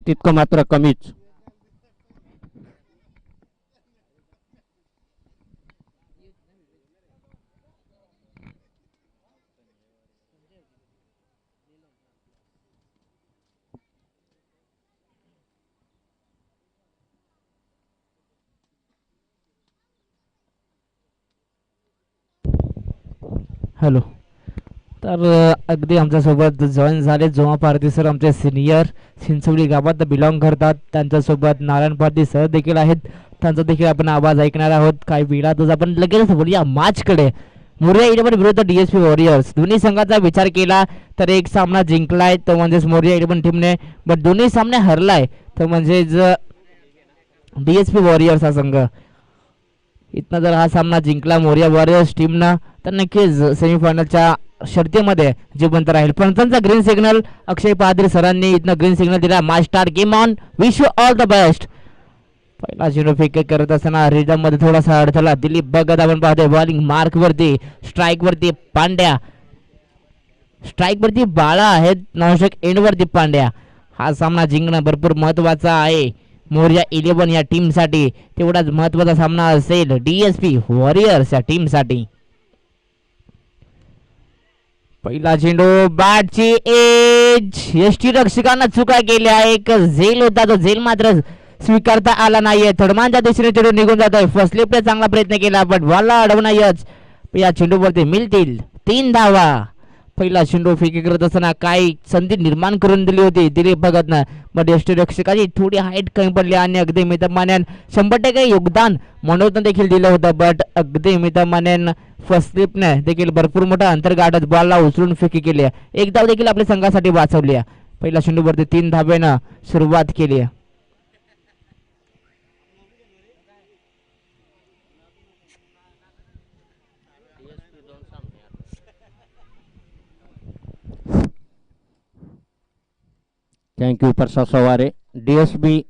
तितकं मात्र कमीच. हॅलो. तर अगदी आमच्यासोबत जॉईन झाले जोमा पारधी सर, आमचे सिनियर चिंचवली गावात बिलॉंग करतात. त्यांच्यासोबत नारायण पारधी सर देखील आहेत, त्यांचा देखील आपण आवाज ऐकणार आहोत. काही वेळातच आपण लगेच बोलूया मॅचकडे. मोरया इलेव्हन विरुद्ध डीएसपी वॉरियर्स. दोन्ही संघाचा विचार केला तर एक सामना जिंकलाय तो म्हणजेच मोरया इलेव्हन टीमने, बट दोन्ही सामने हरलाय तो म्हणजेच डीएसपी वॉरियर्स हा संघ. इथनं जर हा सामना जिंकला मोरया वॉरियर्स टीमनं तर नक्कीच सेमीफायनलच्या शर्तीमध्ये जिवंत राहील. पण त्यांचा ग्रीन सिग्नल अक्षय पादरी सरांनी इथनं ग्रीन सिग्नल दिला. Match start, game on, wish you all the best. पहिला झेंडू फेक करत असताना रिदम मध्ये थोडासा अडथळा. दिलीप भगत आपण पाहतोय बॉलिंग मार्क वरती, स्ट्राईक वरती पांड्या, स्ट्राईक वरती बाळा आहेत, नॉनस्ट्राईक एंड वरती पांड्या. हा सामना जिंकणं भरपूर महत्वाचा आहे मोरया इलेव्हन या टीम साठी, तेवढाच महत्वाचा सामना असेल डीएसपी वॉरियर्स या टीम साठी. पहिला चेंडू, बॅटची एज, यष्टी रक्षकांना चुका केल्या. एक झेल होता तो झेल मात्र स्वीकारता आला नाहीये. थडमांच्या दिशेने चेंडू निघून जातोय. फर्स्ट स्लिपने चांगला प्रयत्न केला बट बॉलला अडवण्याच या चेंडूवरती मिळतील 3 धावा. पहिला चेंडू फेकी करत असताना काही संधी निर्माण करून दिली होती दिलीप भगतनं, बट यष्टीरक्षकाची थोडी हाईट कमी पडली आणि अगदी मितमान्यान 100% योगदान मनोजनं देखील दिलं होतं. बट अगदी मितमान्यान फर्स्ट स्लिपने देखील भरपूर मोठा अंतर गाठत बॉलला उचलून फेकी केली. एक धाव देखील आपल्या संघासाठी वाचवली. पहिल्या चेंडूवरती 3 धावेनं सुरुवात केली. थँक्यू प्रसाद सवारे. डीएसबी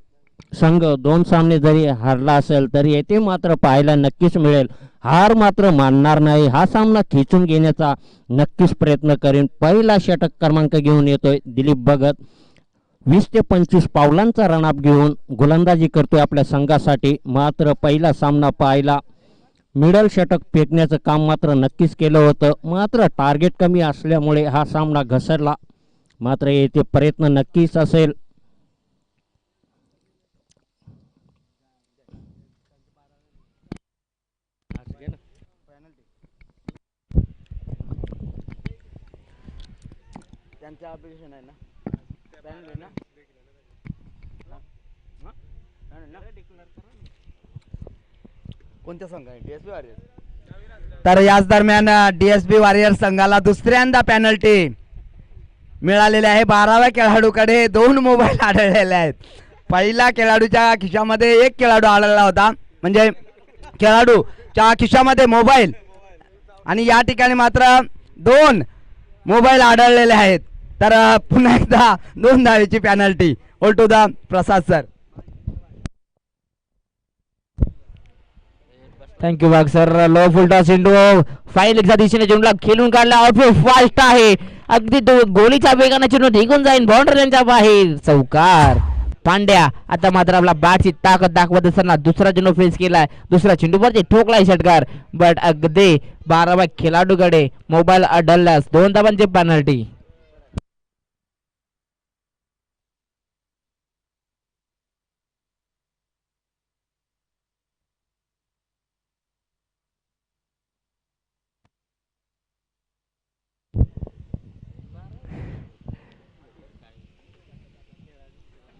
संघ 2 सामने जरी हारला असेल तरी येथे मात्र पाहायला नक्कीच मिळेल. हार मात्र मानणार नाही. हा सामना खेचून घेण्याचा नक्कीच प्रयत्न करेन. पहिला षटक क्रमांक घेऊन येतोय दिलीप भगत. 20 ते 25 पावलांचा रनअप घेऊन गोलंदाजी करतोय आपल्या संघासाठी. मात्र पहिला सामना पाहायला मिडल षटक फेकण्याचं काम मात्र नक्कीच केलं होतं. मात्र टार्गेट कमी असल्यामुळे हा सामना घसरला. मात्र येथे प्रयत्न नक्कीच असेल. कोणत्या संघ आहे? DSP warriors. तर याच दरम्यान डीएसपी वॉरियर्स संघाला दुसऱ्यांदा पेनल्टी मिळालेली आहे. 12व्या खेळाडूकडे 2 मोबाईल आढळलेले आहेत. पहिल्या खेळाडूच्या खिशामध्ये 1 खेळाडू आढळला होता, म्हणजे खेळाडूच्या खिशामध्ये मोबाईल, आणि या ठिकाणी मात्र 2 मोबाईल आढळलेले आहेत. तर पुन्हा एकदा 2 धावेची penalty. All to the Prasad sir. Thank you Wagh sir. Low फुलटा चेंडू फाईलच्या दिशेने चेंडूला खेळून काढला. आउटफील्ड फास्ट आहे, अगदी गोलीच्या वेगाने चेंडू निघून जाईल बाउंड्रीच्या बाहेर. चौकार. पांड्या आता मात्र आपला बॅटची ताकद दाखवत असताना दुसरा चेंडू फेस केलाय. दुसरा चेंडूवरती ठोकलाय षटकार, बट अगदी 12व्या खेळाडूकडे मोबाईल आढळल्यास 2 धावांची पेनल्टी.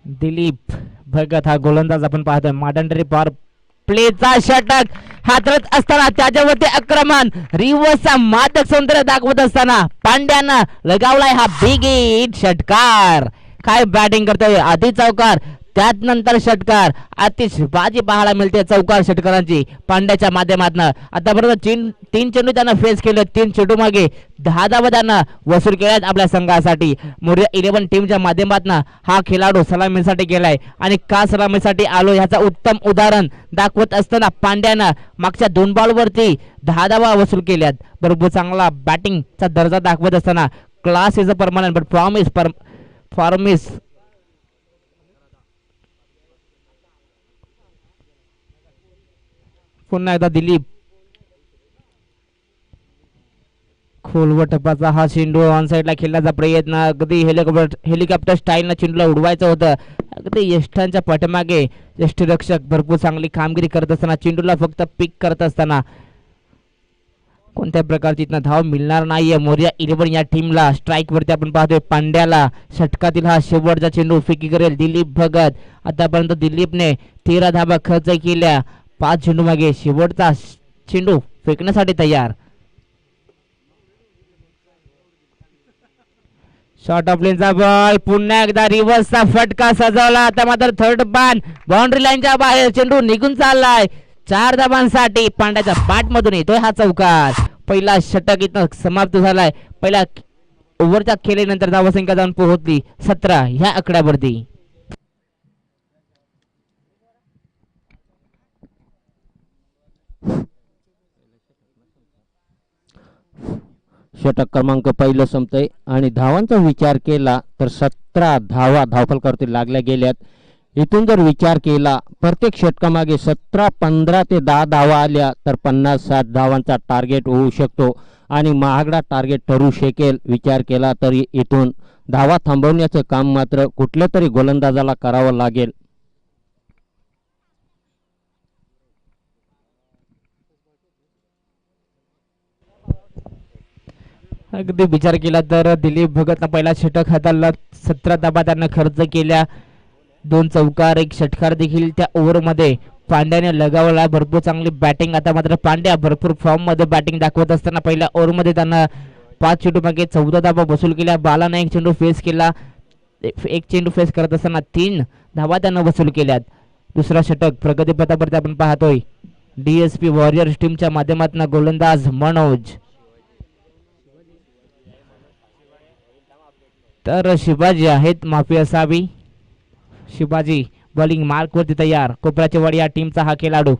दिलीप भगत हा गोलंदाज आपण पाहतोय. मॅडंडरी पॉवर प्लेचा षटक हातळत असताना त्याच्यावरती आक्रमण रिव्हर्सचा मादक सौंदर्य दाखवत असताना पांड्यानं लगावलाय हा बिग हिट षटकार. काय बॅटिंग करतोय. आधी चौकार, त्यात नंतर षटकार. अतिशय बाजी पाहायला मिळते चौकार षटकारांची पांड्याच्या माध्यमातून. आतापर्यंत 3 चेंडू त्यांना फेस केले. 3 चेंडू मागे 10 धावा त्यांना वसूल केल्यात आपल्या संघासाठी. मोरया इलेव्हन टीमच्या माध्यमातून हा खेळाडू सलामीसाठी गेलाय आणि का सलामीसाठी आलो ह्याचा उत्तम उदाहरण दाखवत असताना पांड्यानं मागच्या 2 बॉलवरती 10 धावा वसूल केल्यात. बरोबर चांगला बॅटिंगचा दर्जा दाखवत असताना class is a permanent but form is पुन्हा एकदा दिलीप खोलवर टप्पाचा हा चेंडू ऑन साईडला खेळण्याचा प्रयत्न, अगदी हेलिकॉप्टर स्टाईलनं चेंडूला उडवायचं होतं. अगदी यष्टांच्या पाठीमागे यष्टीरक्षक भरपूर चांगली कामगिरी करत असताना, चेंडूला फक्त पिक करत असताना कोणत्या प्रकारची इथनं धाव मिळणार नाहीये मोरया 11 या टीमला. स्ट्राईक वरती आपण पाहतोय पांड्याला. षटकातील हा शेवटचा चेंडू फेकी करेल दिलीप भगत. आतापर्यंत दिलीपने 13 धावा खर्च केल्या. 5 चेंडू मागे शेवटचा चेंडू फेकण्यासाठी तयार. शॉर्ट ऑफ लेनचा बॉल, पुन्हा एकदा रिव्हर्सचा फटका सजवला. आता मात्र थर्ड बाण बाउंड्री लाईनच्या बाहेर, चेंडू निघून चाललाय. 4 धावांसाठी पांड्याच्या बॅट मधून येतोय हा चौकार. पहिला षटक इथं समाप्त झालाय. पहिल्या ओव्हरच्या खेळीनंतर धावसंख्या जाऊन पोहोचली 17 ह्या आकड्यावरती. षटक क्रमांक पहिलं संपतंय आणि धावांचा विचार केला तर 17 धावा धावफलकावरती लागल्या गेल्यात. इथून जर विचार केला प्रत्येक षटकामागे 17, 15 ते 10 धावा आल्या तर 50-60 धावांचा टार्गेट होऊ शकतो आणि महागडा टार्गेट ठरू शकेल. विचार केला तरी इथून धावा थांबवण्याचं काम मात्र कुठल्या तरी गोलंदाजाला करावं लागेल. अगदी विचार केला तर दिलीप भगतनं पहिला षटक हाताळला. 17 धावा त्यांना खर्च केल्या. 2 चौकार 1 षटकार देखील त्या ओव्हरमध्ये पांड्याने लगावला. भरपूर चांगली बॅटिंग. आता मात्र पांड्या भरपूर फॉर्म मध्ये बॅटिंग दाखवत असताना पहिल्या ओव्हरमध्ये त्यांना 5 चेंडू मागे 14 धावा वसूल केल्या. बालाने 1 चेंडू फेस केला. 1 चेंडू फेस करत असताना 3 धावा त्यांना वसूल केल्यात. दुसरा षटक प्रगतीपथावरती आपण पाहतोय. DSP वॉरियर्स टीमच्या माध्यमातून गोलंदाज मनोज. तर शिवाजी आहेत, माफी असावी. शिवाजी बॉलिंग मार्क वरती तयार. कोपराचेवाडी या टीमचा हा खेळाडू.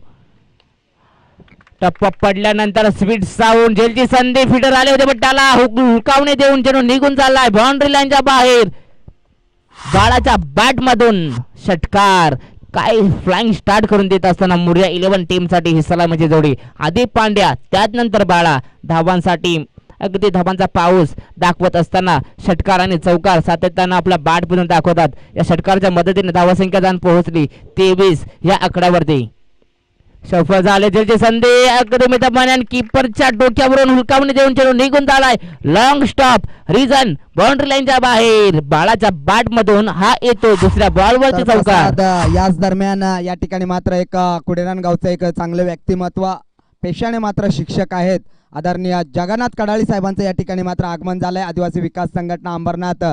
टप्पा पडल्यानंतर स्पीड साऊंड झेलची संधी. फिटर आले होते पण त्याला हुकावणे देऊन चेंडू निघून चाललाय बाउंड्री लाईनच्या बाहेर. बाळाच्या बॅट मधून षटकार. काय फ्लाइंग स्टार्ट करून देत असताना मोरया 11 टीम साठी ही सलामीची जोडी. आधी पांड्या त्यानंतर बाळा. धावांसाठी अगदी धावांचा पाऊस दाखवत असताना षटकार आणि चौकार सातत्यानं आपला बॅट मधून दाखवतात. या षटकारच्या मदतीने धावसंख्या जाऊन पोहोचली 23 या आकड्यावरती. सफल झाले जलची संधी. अगदी मितमान कीपरच्या डोक्यावरून हुलकावणी देऊन चेंडू निघून झालाय. लॉंग स्टॉप रिझन बाउंड्री लाईनच्या बाहेर. बाळाच्या बॅट मधून हा येतो दुसऱ्या बॉलवरती चौकार. याच दरम्यान या ठिकाणी मात्र एक कुडेरान गावचं एक चांगलं व्यक्तिमत्व, पेशाने मात्र शिक्षक आहेत, आदरणीय जगन्नाथ कडाळी साहेबांचं या ठिकाणी मात्र आगमन झालंय. आदिवासी विकास संघटना अंबरनाथ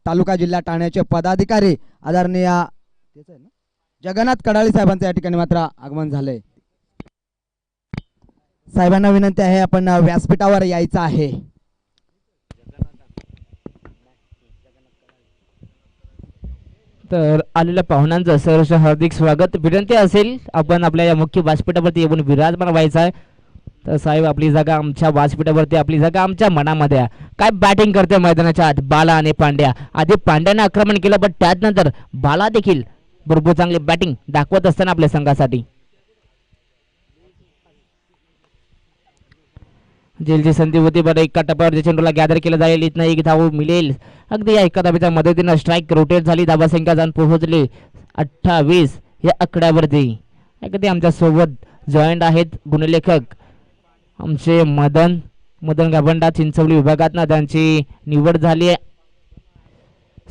तालुका जिल्हा ठाण्याचे पदाधिकारी आदरणीय जगन्नाथ कडाळी साहेबांचं या ठिकाणी मात्र आगमन झालंय. साहेबांना विनंती आहे आपण व्यासपीठावर यायचं आहे. तर आलेल्या पाहुण्यांचं सहर्ष हार्दिक स्वागत. विनंती असेल आपण आपल्या या मुख्य व्यासपीठावरती येऊन विराजमान व्हायचं आहे. तर साहेब आपली जागा आमच्या व्यासपीठावरती, आपली जागा आमच्या मनामध्ये आहे. काय बॅटिंग करते मैदानाच्या आत बाला आणि पांड्या. आधी पांड्याने आक्रमण केलं पण त्यानंतर बाला देखील भरपूर चांगली बॅटिंग दाखवत असताना आपल्या संघासाठी. जेलची संधी होती बरं. एका टप्प्यावरती चेंडूला गॅदर केलं जाईल. इथनं 1 धाव मिळेल. अगदी या एका धावेच्या मदतीनं स्ट्राईक रोटेट झाली. धावासंख्या जाऊन पोहोचली 28 या आकड्यावरती. अगदी आमच्या सोबत जॉईंट आहेत गुणलेखक आमचे मदन गाभंडा चिंचवली विभागातनं त्यांची निवड झाली आहे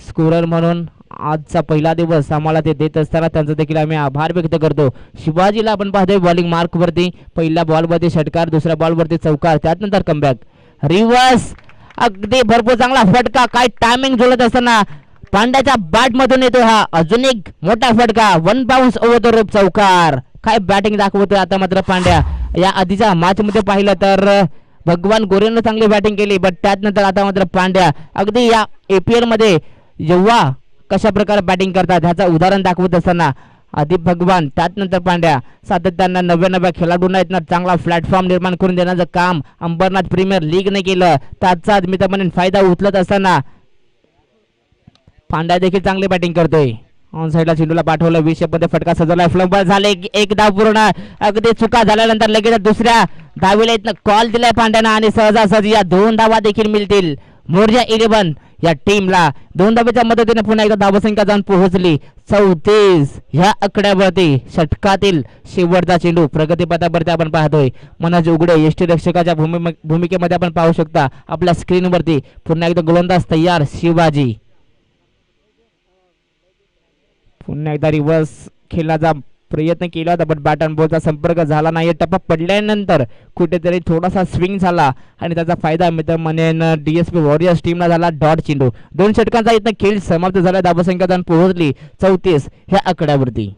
स्कोरर म्हणून. आजचा पहिला दिवस आम्हाला ते देत असताना त्यांचा देखील आम्ही आभार व्यक्त करतो. शिवाजीला आपण पाहतोय बॉलिंग मार्क वरती. पहिल्या बॉलवरती षटकार, दुसऱ्या बॉलवरती चौकार, त्यानंतर कमबॅक रिव्हर्स. अगदी भरपूर चांगला फटका. काय टायमिंग जुळत असताना पांड्याच्या बॅट मधून येतो हा अजून एक मोठा फटका. 1 बाउन्स ओव्हर द रोप चौकार. काय बॅटिंग दाखवतोय आता मात्र पांड्या. या आधीच्या मॅच मध्ये पाहिलं तर भगवान गोरेनं चांगली बॅटिंग केली बट त्यानंतर आता मात्र पांड्या अगदी या APL मध्ये जेव्हा कशा प्रकारे बॅटिंग करतात ह्याचं उदाहरण दाखवत असताना आधी भगवान त्यानंतर पांड्या सातत्यानं नव्या खेळाडूंना इथं चांगला प्लॅटफॉर्म निर्माण करून देण्याचं काम अंबरनाथ प्रीमियर लीगने केलं. त्याचा मित्रमंडळी फायदा उचलत असताना पांड्या देखील चांगली बॅटिंग करतोय. ऑन साईडला चेंडूला पाठवलं, 20 मध्ये फटका सजवला, फ्लंबल झाले, एक धाव पूर्ण. अगदी चुका झाल्यानंतर लगेच दुसऱ्या धावीला इथनं कॉल दिलाय पांड्यानं आणि सहजासहजी या 2 धावा देखील मिळतील मोरजा 11 या टीमला. 2 धावेच्या मदतीने पुन्हा एकदा धावसंख्या जाऊन पोहोचली 34 ह्या आकड्यावरती. षटकातील शेवटचा चेंडू प्रगतीपथावरती आपण पाहतोय. मनोज उघडे यष्टी रक्षकाच्या भूमिकेमध्ये आपण पाहू शकता आपल्या स्क्रीनवरती. पुन्हा एकदा गोलंदाज तयार शिवाजी. पुन्हा एकदा रिव्हर्स खेळण्याचा प्रयत्न केला होता, पण बॅट अँड बॉलचा संपर्क झाला नाही. टप्पा पडल्यानंतर कुठेतरी थोडासा स्विंग झाला आणि त्याचा फायदा मित्र म्हणेन डीएसपी वॉरियर्स टीमला झाला. डॉट चेंडू. 2 षटकांचा इथं खेळ समाप्त झाला. धावसंख्या जाऊन पोहोचली 34 ह्या आकड्यावरती.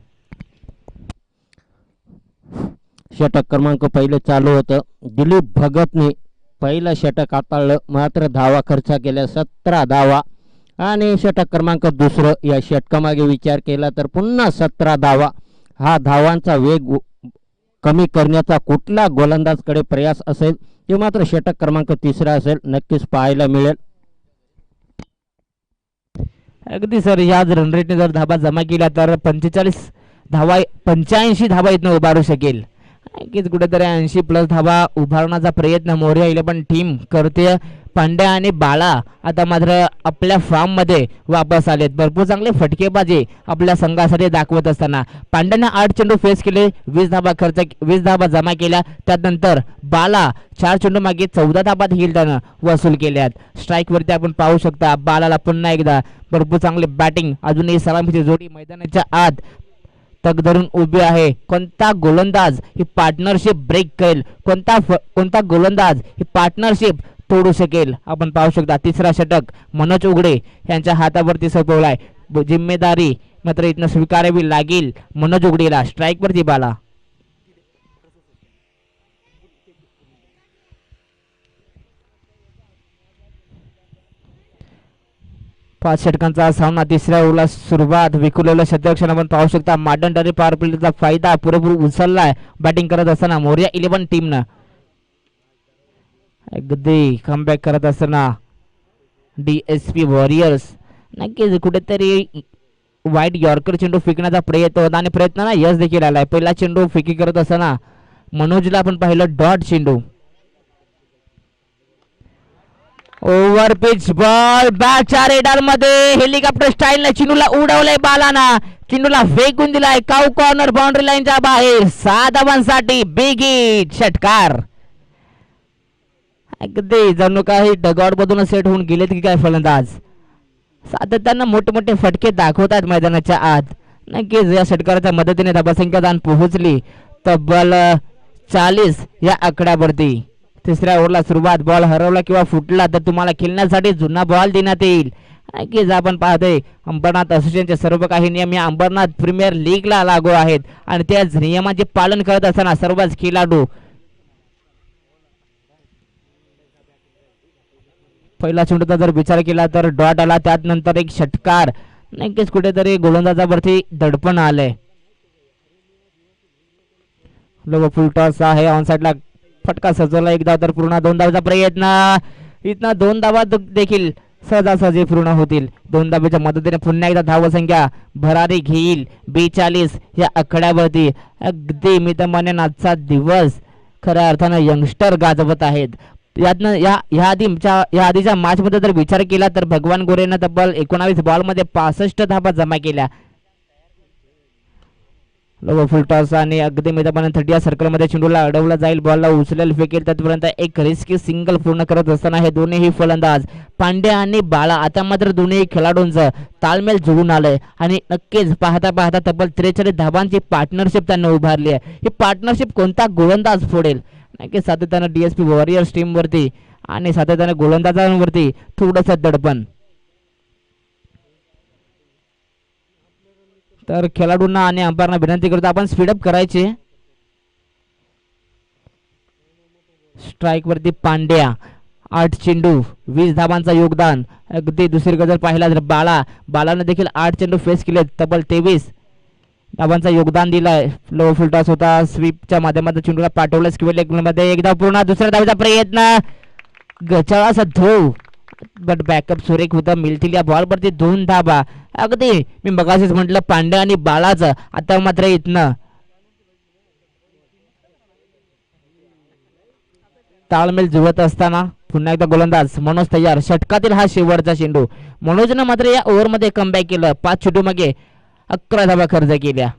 षटक क्रमांक पहिले चालू होतं. दिलीप भगतने पहिलं षटक हाताळलं, मात्र धावा खर्च केल्या 17 धावा. आणि षटक क्रमांक दुसरं या षटकामागे विचार केला तर पुन्हा 17 धावा. हा धावांचा वेग कमी करण्याचा कुठला गोलंदाजकडे प्रयास असेल ते मात्र षटक क्रमांक तिसरा असेल, नक्कीच पाहायला मिळेल. अगदी सर, याच रनरेटने जर धाबा जमा केला तर 85 धावा इथनं उभारू शकेल. नक्कीच कुठेतरी 80+ धावा उभारण्याचा प्रयत्न मोरया 11 टीम करते. पांड्या आणि बाळा आता मात्र आपल्या फॉर्म मध्ये वापस आलेत. भरपूर चांगले फटकेबाजी आपल्या संघासाठी दाखवत असताना पांड्याने 8 चेंडू फेस केले, 20 धाबा जमा केल्या. त्यानंतर बाला 4 चेंडू मागे 14 धाबा देखील त्यानं वसूल केल्यात. स्ट्राईक वरती आपण पाहू शकता बालाला पुन्हा एकदा भरपूर चांगले बॅटिंग. अजूनही सलामीची जोडी मैदानाच्या आत तग धरून उभी आहे. कोणता गोलंदाज ही पार्टनरशिप ब्रेक करेल, कोणता गोलंदाज ही पार्टनरशिप तोडू शकेल, आपण पाहू शकता. तिसरा षटक मनोज उघडे यांच्या हातावरती सोपवलाय. जिम्मेदारी मात्र इथनं स्वीकारावी लागेल मनोज उघडेला. स्ट्राईक वरती बाला. 5 षटकांचा सामना. तिसऱ्या ओव्हरला सुरुवात. विखुरलेलं शतक आपण पाहू शकता. मॉडर्न डरी पॉवर प्लेचा फायदा पुरेपूर उचललाय बॅटिंग करत असताना मोरया 11 टीमनं. अगदी कमबॅक करत असताना डीएसपी वॉरियर्स नक्कीच कुठेतरी वाईट यॉर्कर चेंडू फेकण्याचा प्रयत्न होता आणि प्रयत्नाला यश देखील आलाय. पहिला चेंडू फेकी करत असताना मनोजला आपण पाहिलं डॉट चेंडू. ओव्हर पिच बॉल बॅटच्या रेडर मध्ये. हेलिकॉप्टर स्टाईल ने चेंडूला उडवलंय बालाना. चेंडूला फेकून दिलाय काऊ कॉर्नर बाउंड्री लाईनच्या बाहेर. 6 धावांसाठी बिग हिट. षटकार. अगदी जणू काही डगआउट मधून सेट होऊन गेलेत की काय फलंदाज. सातत्यानं मोठे फटके दाखवतात मैदानाच्या आत. नक्कीच या षटकाराच्या मदतीने धावसंख्या दान पोहोचली तब्बल 40 या आकड्यावरती. तिसऱ्या ओव्हरला सुरुवात. बॉल हरवला किंवा फुटला तर तुम्हाला खेळण्यासाठी जुना बॉल देण्यात येईल. नक्कीच आपण पाहतोय अंबरनाथ असोसिएशनचे सर्व काही नियम या अंबरनाथ प्रीमियर लीगला लागू आहेत आणि त्याच नियमांचे पालन करत असताना सर्वच खेळाडू. पहिला चेंडूचा जर विचार केला तर डॉट आला, त्यानंतर एक षटकार. नक्कीच कुठेतरी गोलंदाजावरती दडपण आलंय. लो फुल टॉस आहे. ऑन साइडला फटका सजवला. एक धाव तर पूर्ण. 2 धावाचा प्रयत्न. इथनं 2 धावा देखील सहजासहजी पूर्ण होतील. 2 धावेच्या मदतीने पुन्हा एकदा धावसंख्या भरारी घेईल 42 या आकड्यावरती. अगदी मी तर म्हणेन आजचा दिवस खऱ्या अर्थानं यंगस्टर गाजवत आहेत. यातनं या आधीच्या मॅच मध्ये जर विचार केला तर भगवान गोरेनं तब्बल 19 बॉल मध्ये 65 धावा जमा केल्या. लो फुल टॉस आणि अगदी मैदानात 30 सर्कल मध्ये चेंडूला अडवला जाईल. बॉलला उचलेल फेकेल तोपर्यंत एक रिस्की सिंगल पूर्ण करत असताना हे दोन्ही फलंदाज पांड्या आणि बाळा आता मात्र दोन्ही खेळाडूंचं ताळमेळ जुळून आलंय आणि नक्कीच पाहता पाहता तब्बल 43 धावांची पार्टनरशिप त्यांना उभारली आहे. ही पार्टनरशिप कोणता गोलंदाज फोडेल. नक्कीच सातत्यानं डीएसपी वॉरियर्स टीम वरती आणि सातत्यानं गोलंदाजांवरती थोडंसं दडपण. तर खेळाडूंना आणि अंपायरना विनंती करतो आपण स्पीडअप करायचे. स्ट्राईक वरती पांड्या 8 चेंडू 20 धावांचा योगदान. अगदी दुसरी गजर पाहिला तर बालाने देखील 8 चेंडू फेस केले, तब्बल 23 धावांचा योगदान दिलाय. लो फुल टॉस होता. स्वीपच्या माध्यमातून चेंडूला पाठवलं स्क्वेअर लेग मध्ये. एकदा पूर्ण. दुसऱ्या धावेचा प्रयत्न. गचाळाचा धो बट बॅकअप सुरेख होता, मिळतील या बॉलवरती 2 धाबा. अगदी मी मगाशीच म्हटलं पांड्या आणि बाळाचं, आता मात्र इथनं ताळमेळ जुळत असताना पुन्हा एकदा गोलंदाज मनोज तयार. षटकातील हा शेवटचा चेंडू. मनोजनं मात्र या ओव्हरमध्ये कमबॅक केलं. 5 चेंडू मागे 11 धाबा खर्च केल्या.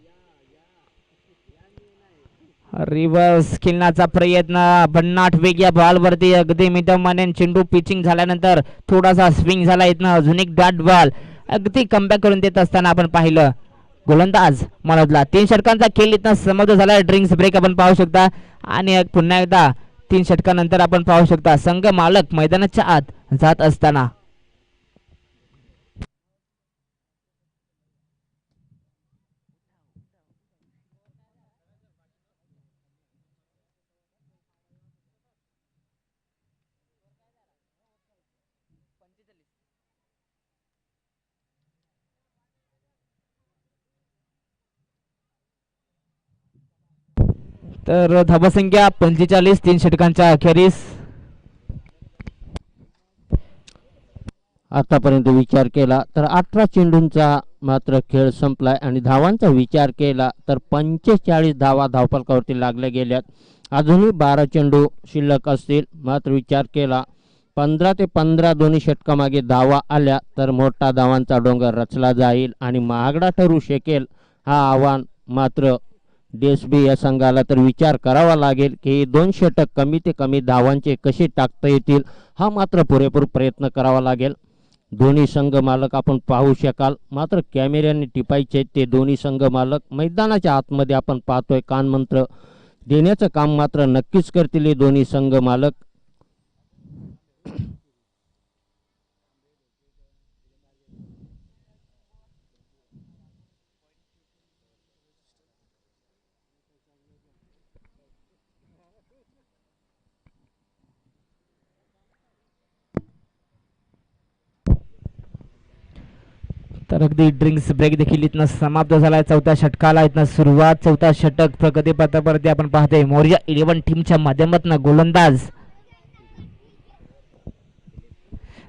रिव्हर्स खेळण्याचा प्रयत्न, भन्नाट वेग या बॉलवरती. अगदी मितमाने चेंडू पिचिंग झाल्यानंतर थोडासा स्विंग झाला. इथनं अजून एक डॉट बॉल अगदी कमबॅक करून देत असताना आपण पाहिलं गोलंदाज मनोजला. 3 षटकांचा खेळ इथनं समाप्त झाला. ड्रिंक्स ब्रेक आपण पाहू शकता आणि पुन्हा एकदा 3 षटकानंतर आपण पाहू शकता संघ मालक मैदानाच्या आत जात असताना. तर धावसंख्या 45 3 षटकांच्या अखेरीस. आतापर्यंत विचार केला तर 18 चेंडूंचा मात्र खेळ संपलाय आणि धावांचा विचार केला तर 45 धावा धावफलकावरती लागल्या गेल्यात. अजूनही 12 चेंडू शिल्लक असतील. मात्र विचार केला 15 ते 15 दोन्ही षटकामागे धावा आल्या तर मोठा धावांचा डोंगर रचला जाईल आणि महागडा ठरू शकेल. हा आव्हान मात्र DSB या संघाला तर विचार करावा लागेल की 2 षटक कमी ते कमी धावांचे कसे टाकता येतील. हा मात्र पुरेपूर प्रयत्न करावा लागेल. दोन्ही संघ मालक आपण पाहू शकाल. मात्र कॅमेऱ्याने टिपायचे ते दोन्ही संघ मालक मैदानाच्या आतमध्ये आपण पाहतोय. कानमंत्र देण्याचं काम मात्र नक्कीच करतील हे दोन्ही संघ मालक. तर अगदी ड्रिंक्स ब्रेक देखील इथनं समाप्त झालाय. 4थ्या षटकाला इथनं सुरुवात. 4था षटक प्रगतीपथावरती आपण पाहतोय. मौर्य 11 टीमच्या माध्यमातून गोलंदाज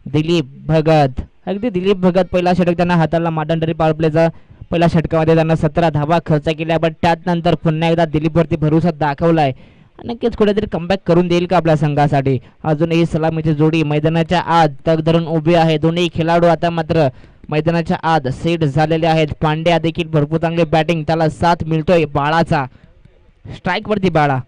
दिलीप भगत. अगदी दिलीप भगत पहिला षटक त्यांना हाताला माडंडरी पॉवर प्लेचा पहिल्या षटकामध्ये त्यांना 17 धावा खर्च केल्या. पण त्यानंतर पुन्हा एकदा दिलीपवरती भरोसा दाखवलाय. नक्कीच कुठेतरी कमबॅक करून देईल का आपल्या संघासाठी. अजूनही सलामीची जोडी मैदानाच्या आत तग धरून उभी आहे. दोन्ही खेळाडू आता मात्र मैदानाच्या आत सेट झालेले आहेत. पांड्या देखील भरपूर चांगले बॅटिंग, त्याला साथ मिळतोय बाळाचा. स्ट्राईक वरती बाळा.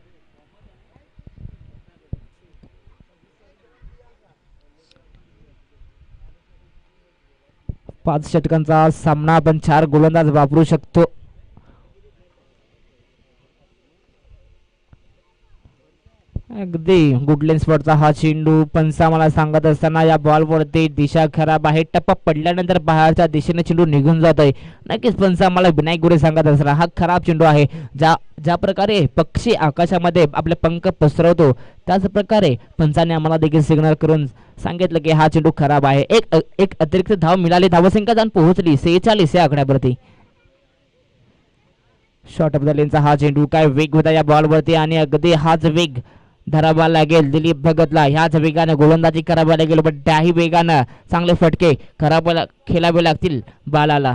पाच षटकांचा सामना. आपण 4 गोलंदाज वापरू शकतो. अगदी गुडलेन स्पॉटचा हा चेंडू. पंचा मला सांगत असताना या बॉलवरती दिशा खराब आहे. टप्पा पडल्यानंतर बाहेरच्या दिशेने चेंडू निघून जातोय. नक्कीच पंचा मला विनायक गुरे सांगत असताना हा खराब चेंडू आहे. ज्या प्रकारे पक्षी आकाशामध्ये आपले पंख पसरवतो त्याच प्रकारे पंचाने आम्हाला देखील सिग्नल करून सांगितलं की हा चेंडू खराब आहे. एक अतिरिक्त धाव मिळाली. धावसंख्या जाऊन पोहोचली 46 या आकड्यावरती. शॉर्ट ऑफ द लेनचा हा चेंडू. काय वेग होता या बॉलवरती आणि अगदी हाच वेग धरावा लागेल दिलीप भगतला. ह्याच वेगाने गोलंदाजी करावी लागेल. पण त्याही वेगानं चांगले फटके खेळावे लागतील बालाला.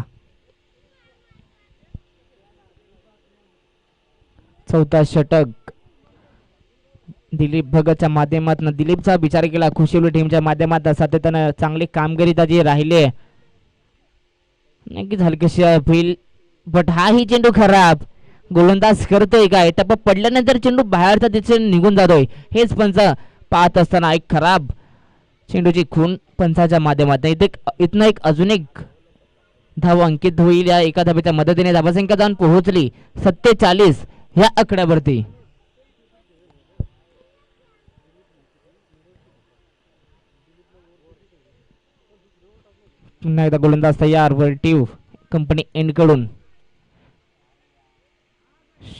4था षटक दिलीप भगतच्या माध्यमातून. दिलीपचा विचार केला खुशिवली टीमच्या माध्यमातून सातत्यानं चांगली कामगिरी त्याची राहिली. नक्कीच हलकेशी फील. बट हाही चेंडू खराब. गोलंदाज करतोय काय. टप्पा पडल्यानंतर चेंडू बाहेरच्या दिशेने निघून जातोय. हेच पंच पाहत असताना एक खराब चेंडूची खून पंचाच्या माध्यमातून. इथनं अजून एक धाव अंकित होईल. या एका धावेच्या मदतीने धावसंख्या जाऊन पोहोचली 47 ह्या आकड्यावरती. पुन्हा एकदा गोलंदाज तयार. वर्टिव कंपनी एंड कडून.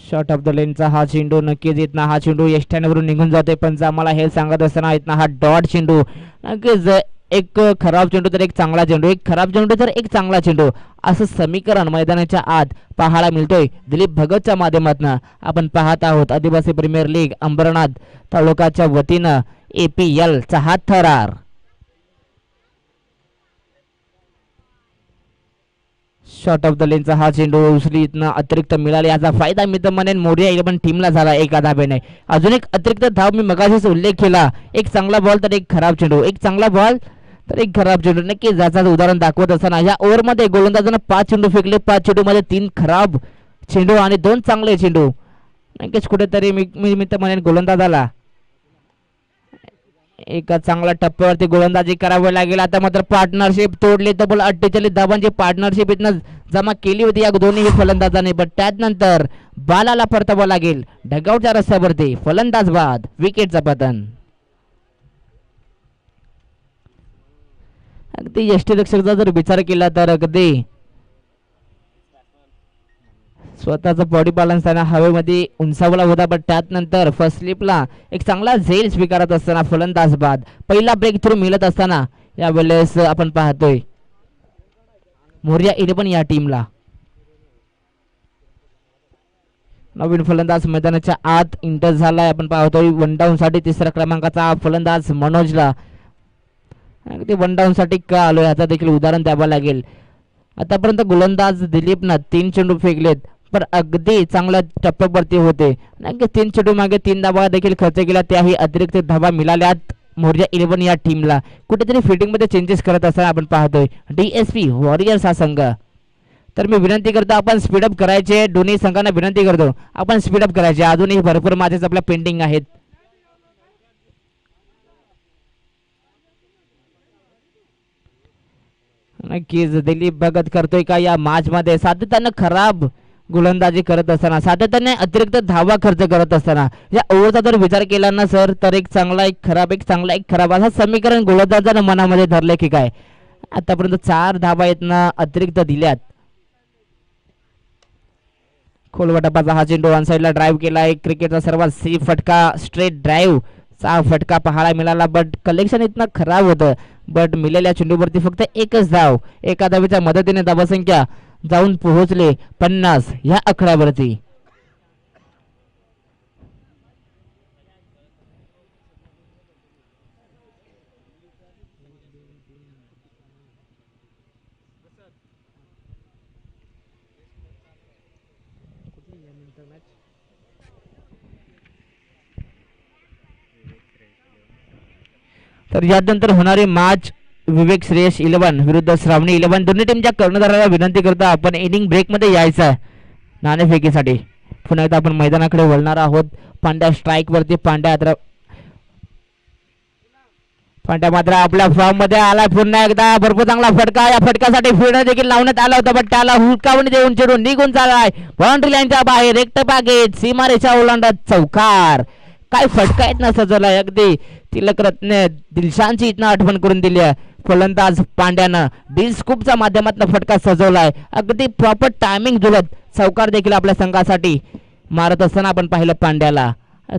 शॉर्ट ऑफ द लेनचा हा चेंडू. नक्कीच इथना हा चेंडू यष्ट्यावरून निघून जातोय. पंच आम्हाला हे सांगत असताना इथना हा डॉट चेंडू. नक्कीच एक खराब चेंडू तर एक चांगला चेंडू, एक खराब चेंडू तर एक चांगला चेंडू, असं समीकरण मैदानाच्या आत पाहायला मिळतोय दिलीप भगतच्या माध्यमातून. आपण पाहत आहोत आदिवासी प्रीमियर लीग अंबरनाथ तालुक्याच्या वतीनं APL चा हा थरार. शॉर्ट ऑफ द लेनचा हा चेंडू उचली इथनं अतिरिक्त मिळाले, याचा फायदा मी तर म्हणेन मोरिया 11 टीमला झाला एका धाब्याने. अजून एक अतिरिक्त धाव मी मगाशीच उल्लेख केला. एक चांगला बॉल तर एक खराब चेंडू, एक चांगला बॉल तर एक खराब चेंडू. नक्की ज्याचं उदाहरण दाखवत असताना या ओव्हरमध्ये गोलंदाजानं 5 चेंडू फेकले, 5 चेंडूमध्ये 3 खराब चेंडू आणि 2 चांगले चेंडू. नक्कीच कुठेतरी मी तर म्हणेन गोलंदाजाला एका चांगल्या टप्प्यावरती गोलंदाजी करावी लागेल. आता मात्र पार्टनरशिप तोडली, तब्बल 48 धावांची पार्टनरशिप इथनं जमा केली होती या दोन्ही फलंदाजांनी. पण त्यानंतर बालाला परतावं लागेल डगआउटच्या रस्त्यावरती. फलंदाज बाद, विकेटचं पतन. अगदी यष्टीरक्षकचा जर विचार केला तर अगदी स्वतःचा बॉडी बॅलन्स त्याने हवेमध्ये उंचावला होता. पण त्यानंतर फर्स्ट स्लिपला एक चांगला झेल स्वीकारत असताना फलंदाज बाद. पहिला ब्रेक थ्रू मिळत असताना यावेळेस आपण पाहतोय मोरिया 11 या टीमला. नवीन फलंदाज मैदानाच्या आत इंटर झालाय. आपण पाहतोय वन डाऊन साठी तिसऱ्या क्रमांकाचा फलंदाज मनोजला. अगदी वन डाऊन साठी का आलोय याचा देखील उदाहरण द्यावं लागेल. आतापर्यंत गोलंदाज दिलीपनं 3 चेंडू फेकलेत, पण अगदी चांगल्या टप्प्यावरती होते. नक्की 3 चेंडू मागे 3 धावा देखील खर्च केला, त्याही अतिरिक्त धावा मिळाल्यात मोरिया 11 या टीमला. कुठेतरी फिटिंग मध्ये चेंजेस करत असताना आपण पाहतोय DSP वॉरियर्स हा संघ. तर मी विनंती करतो आपण स्पीडअप करायचे, दोन्ही संघांना विनंती करतो आपण स्पीडअप करायचे. अजूनही भरपूर मॅचेस आपल्या पेंडिंग आहेत. नक्कीच दिलीप भगत करतोय का या मॅच मध्ये सातत्यानं खराब गोलंदाजी करत असताना, सातत्याने अतिरिक्त धावा खर्च करत असताना या ओव्हरचा जर विचार केला ना सर, तर एक चांगला एक खराब, एक चांगला एक खराब असं समीकरण गोलंदाजानं मनामध्ये धरले की काय. आतापर्यंत 4 धावा येतना अतिरिक्त दिल्यात. खोलवटापाचा हा चेंडू वन साइडला ड्राईव्ह केला. एक क्रिकेटचा सर्वात सेफ फटका, स्ट्रेट ड्राईव्ह चा फटका पाहायला मिळाला. बट कलेक्शन इतकं खराब होतं. बट मिळालेल्या चेंडूवरती फक्त एकच धाव, एका धावेच्या मदतीने धावसंख्या जाऊन पोहोचले 50 ह्या आकड्यावरती. तर यानंतर होणारी मॅच विवेक श्रेयस 11 विरुद्ध श्रावणी 11. दोन्ही टीमच्या कर्णधाराला विनंती करता आपण इनिंग ब्रेक मध्ये यायचं आहे नाणेफेकीसाठी. पुन्हा एकदा आपण मैदानाकडे वळणार आहोत. पांड्या स्ट्राईक वरती. पांड्या मात्र आपल्या फॉर्म मध्ये आला पुन्हा एकदा. भरपूर चांगला फटका, या फटक्यासाठी फिल्डर देखील लावण्यात आला होता, पण त्याला हुलकावणी देऊन चेंडू निघून चाललाय बाउंड्री लाईनच्या बाहेर. एक टपागेत सीमारेषा ओलांडत चौकार. काय फटका आहेत ना सजवलाय. अगदी तिलकरत्न दिलशानची इथनं आठवण करून दिली आहे फलंदाज पांड्यानं. डी स्कूपच्या माध्यमातून फटका सजवलाय. अगदी प्रॉपर टायमिंग जुळत चौकार देखील आपल्या संघासाठी मारत असताना आपण पाहिलं पांड्याला.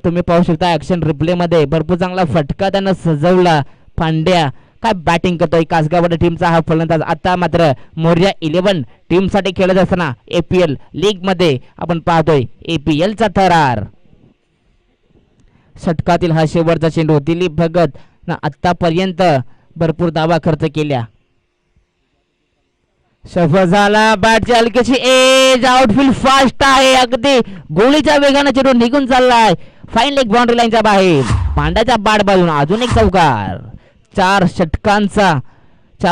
तुम्ही पाहू शकता ऍक्शन रिप्ले मध्ये भरपूर चांगला फटका त्यानं सजवला. पांड्या काय बॅटिंग करतोय कासगावडे टीमचा हा फलंदाज. आता मात्र मोरिया 11 टीम साठी खेळत असताना APL लीग मध्ये आपण पाहतोय APL चा थरार. षटकातील हा शेवटचा चेंडू. दिलीप भगत ना आतापर्यंत भरपूर धावा खर्च केल्या. सफल झाला. बॅटची हलकीची एज. आउटफील्ड फास्ट आहे. अगदी गोळीच्या वेगाने चेंडू निघून चाललाय फाईन लेग बाउंड्री लाईनच्या बाहेर. पांड्याच्या बॅट बाजून अजून एक चौकार. 4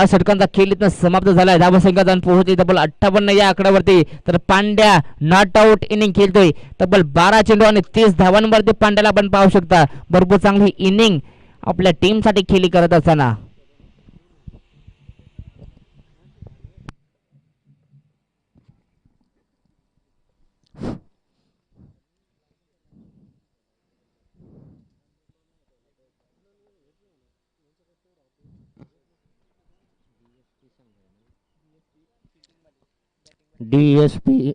षटकांचा खेळ इथं समाप्त झालाय. धावसंख्या जाऊन पोहोचली तब्बल 58 या आकड्यावरती. तर पांड्या नॉट आउट इनिंग खेळतोय. तब्बल 12 चेंडू आणि 30 धावांवरती पांड्याला आपण पाहू शकता. भरपूर चांगली इनिंग आपल्या टीम साठी खेळी करत असताना. DSP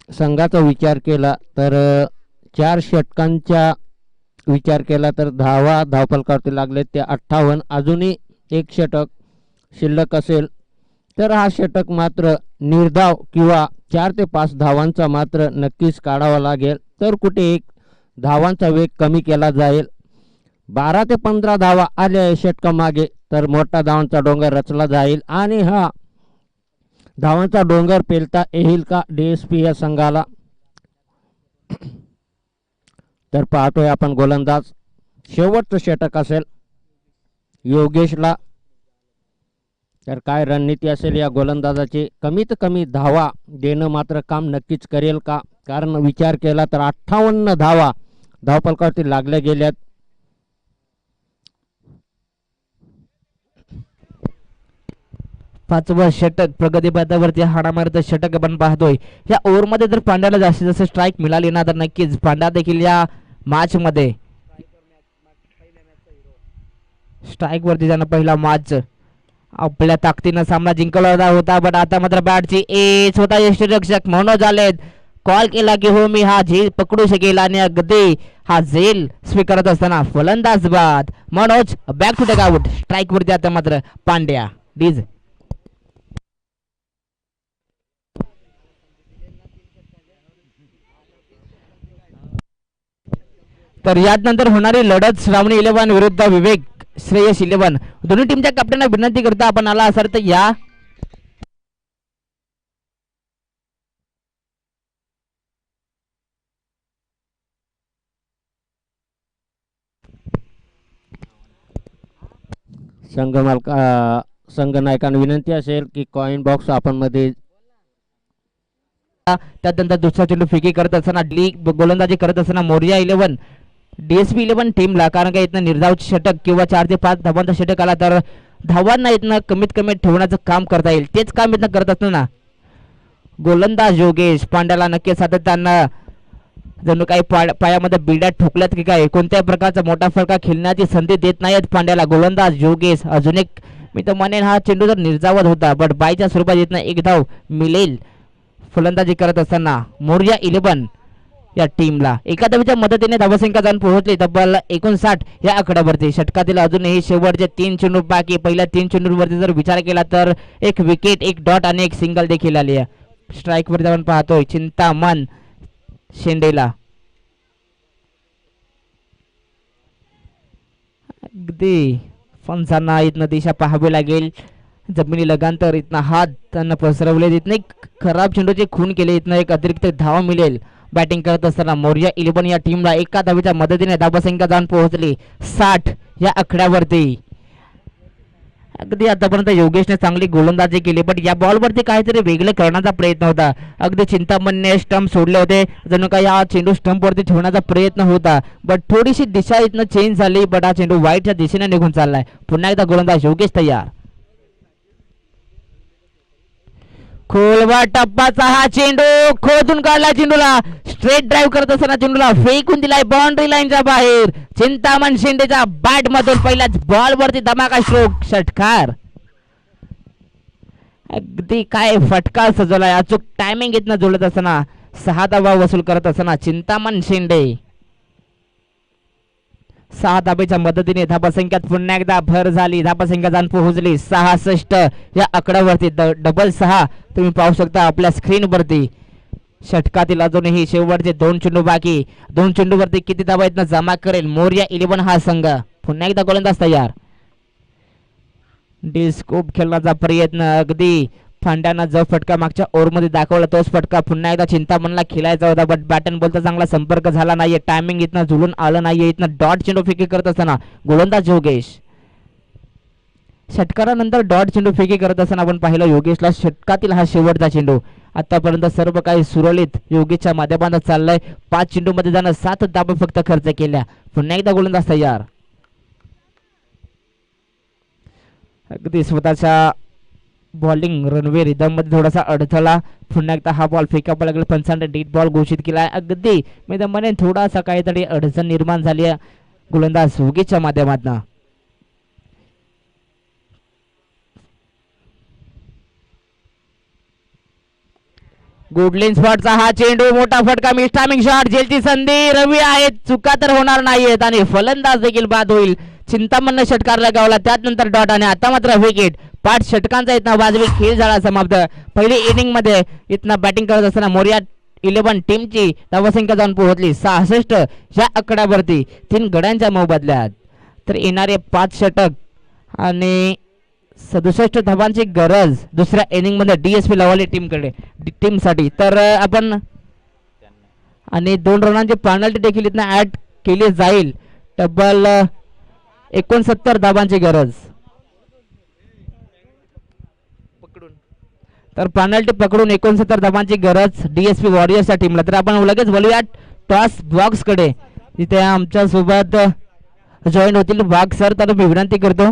संघाचा विचार केला तर 4 षटकांचा विचार केला तर धावफलकावरती लागले ते 58. अजूनही एक षटक शिल्लक असेल तर हा षटक मात्र निर्धाव किंवा 4 ते 5 धावांचा मात्र नक्कीच काढावा लागेल. तर कुठे एक धावांचा वेग कमी केला जाईल. 12 ते 15 धावा आल्या षटकामागे तर मोठा धावांचा डोंगर रचला जाईल आणि हा धावांचा डोंगर पेलता येईल का DSP या संघाला? तर पाहतोय आपण गोलंदाज शेवटचं षटक असेल योगेशला. तर काय रणनीती असेल या गोलंदाजाची? कमीत कमी धावा देणं मात्र काम नक्कीच करेल का? कारण विचार केला तर 58 धावा धावफलकावरती लागल्या गेल्यात. पाचवं षटक प्रगती पथावरती हाणामारीचं षटक आपण पाहतोय. या ओव्हरमध्ये जर पांड्याला जास्तीत जास्त स्ट्राईक मिळाली ना तर नक्कीच पांड्या देखील या मॅच मध्ये स्ट्राईक वरती जाणं पहिला मॅच आपल्या ताकदीनं सामना जिंकला होता. पण आता मात्र बॅटची एज होता यष्टीरक्षक मनोज आलेत. कॉल केला की हो मी हा झेल पकडू शकेल आणि अगदी हा झेल स्वीकारत असताना फलंदाज बाद Manoj back to take out. Strike वरती आता मात्र पांड्या डीज. तर यात नंतर होणारी लढत श्रावणी 11 विरुद्ध विवेक श्रेयस 11. दोन्ही टीमच्या कॅप्टनना विनंती करता आपण आला असाल तर या. संघनायकांना विनंती असेल की कॉइन बॉक्स आपण मध्ये त्यानंतर दुसरा चेंडू फेकी करत असताना गोलंदाजी करत असताना मोर्या 11 DSP 11 टीमला, कारण का इथनं निर्धाव षटक किंवा 4 ते 5 धावांचा षटक आला तर धावांना इथनं कमीत कमी ठेवण्याचं काम करता येईल. तेच काम इथनं करत असताना गोलंदाज योगेश पांड्याला नक्की सातत्यानं जणू काही पायामध्ये बिड्या ठोकल्यात की काय, कोणत्याही प्रकारचा मोठा फरका खेळण्याची संधी देत नाहीत पांड्याला गोलंदाज योगेश. अजून एक मी तर म्हणेन हा चेंडू जर निर्जावत होता बट बायच्या स्वरूपात इथनं एक धाव मिळेल. फलंदाजी करत असताना मोर्या 11 या टीमला एका धावेच्या मदतीने धावसंख्या जाऊन पोहोचली तब्बल 59 या आकड्यावरती. षटकातील अजूनही शेवटचे 3 चेंडू बाकी. पहिल्या 3 चेंडूंवरती जर विचार केला तर एक विकेट, एक डॉट आणि एक सिंगल देखील आली आहे. स्ट्राईकवरती आपण पाहतोय चिंतामन शेंडेला. अगदी फणसांना इथनं दिशा पाहावी लागेल. जमिनी लगांतर इथनं हात त्यांना पसरवले, इथनं एक खराब चेंडूचे खून केले, इथनं एक अतिरिक्त धावा मिळेल. बॅटिंग करत असताना मोर्या 11 या टीमला एका धावेच्या मदतीने धावसंख्या जाऊन पोहोचली 60 या आकड्यावरती. अगदी आतापर्यंत योगेशने चांगली गोलंदाजी केली बट या बॉलवरती काहीतरी वेगळं करण्याचा प्रयत्न होता. अगदी चिंतामणने स्टंप सोडले होते, जणू काही हा चेंडू स्टंपवरती ठेवण्याचा प्रयत्न होता बट थोडीशी दिशा इथनं चेंज झाली बट हा चेंडू वाईटच्या दिशेने निघून चाललाय. पुन्हा एकदा गोलंदाज योगेश तयार. खोलवा टप्पाचा हा चेंडू खोदून काढला, चेंडूला स्ट्रेट ड्राईव्ह करत असताना चेंडूला फेकून दिलाय बाउंड्री लाईनच्या बाहेर. चिंतामण शेंडेच्या बॅट मधून पहिल्याच बॉल वरती धमाका स्ट्रोक, षटकार. अगदी काय फटका सजवलाय, अचूक टायमिंग इथनं जोडत असताना 6 धावा वसूल करत असताना चिंतामण शेंडे 6 धाब्याच्या मदतीने धाबासंख्यात पुन्हा एकदा भर झाली. धाबासंख्या जाऊन पोहोचली 66 या आकड्यावरती. डबल 6 तुम्ही पाहू शकता आपल्या स्क्रीनवरती. षटकातील अजूनही शेवटचे 2 चेंडू बाकी. 2 चेंडूवरती किती धाबा इथनं जमा करेल मोर्या 11 हा संघ. पुन्हा एकदा गोलंदाज तयार. डिस्कोप खेळण्याचा प्रयत्न, अगदी फांड्यानं जो फटका मागच्या ओव्हरमध्ये दाखवला तोच फटका पुन्हा एकदा चिंतामणला खेळायचा होता बट बॅटन बॉलचा चांगला संपर्क झाला नाहीये. टायमिंग इथनं जुळून आलं नाहीये. इथनं डॉट चेंडू फेकी करत असताना गोलंदाज योगेश. षटकारानंतर डॉट चेंडू फेकी करत असताना आपण पाहिलं योगेशला षटकातील हा शेवटचा चेंडू. आतापर्यंत सर्व काही सुरळीत योगेशच्या माध्यमात चाललंय. 5 चेंडू मध्ये जाणं 7 धाबा फक्त खर्च केल्या. पुन्हा एकदा गोलंदाज तयार. अगदी स्वतःच्या बॉलिंग रनवे रिदम मध्ये थोडासा अडथळा. पुन्हा एकदा हा बॉल फेकावा लागेल. पंचांना डीट बॉल घोषित केला. अगदी मी तर म्हणेन थोडासा काहीतरी अडचण निर्माण झाली आहे गोलंदाज योगेशच्या माध्यमातून. गुडलिन स्पॉटचा हा चेंडू, मोठा फटका, मिस टायमिंग शॉट, जेलची संधी. रवी आहेत, चुका तर होणार नाहीयेत आणि फलंदाज देखील बाद होईल. चिंतामणनं षटकार लगावला, त्यानंतर डॉट आणि आता मात्र विकेट. 5 षटकांचा इथनं वाजवी खेळ झाला समाप्त. पहिली इनिंग मध्ये इथनं बॅटिंग करत असताना मोर्या 11 टीमची धावसंख्या जाऊन पोहोचली 66 या आकड्यावरती. 3 गड्यांच्या मोबदल्यात. तर येणारे 5 षटक आणि 67 धावांची गरज दुसऱ्या इनिंग मध्ये डीएसपी लवाली टीमसाठी. तर आपण आणि 2 रनांची पेनल्टी देखील इथं ऍड केली जाईल. तब्बल 69 धावांची गरज. तर पेनल्टी पकडून 69 धावांची गरज डीएसपी वॉरियर्सच्या टीमला. तर आपण लगेच बोलूया टॉस बॉक्स कडे, तिथे आमच्या सोबत जॉईन होतील वाघ सर. तर मी विनंती करतो.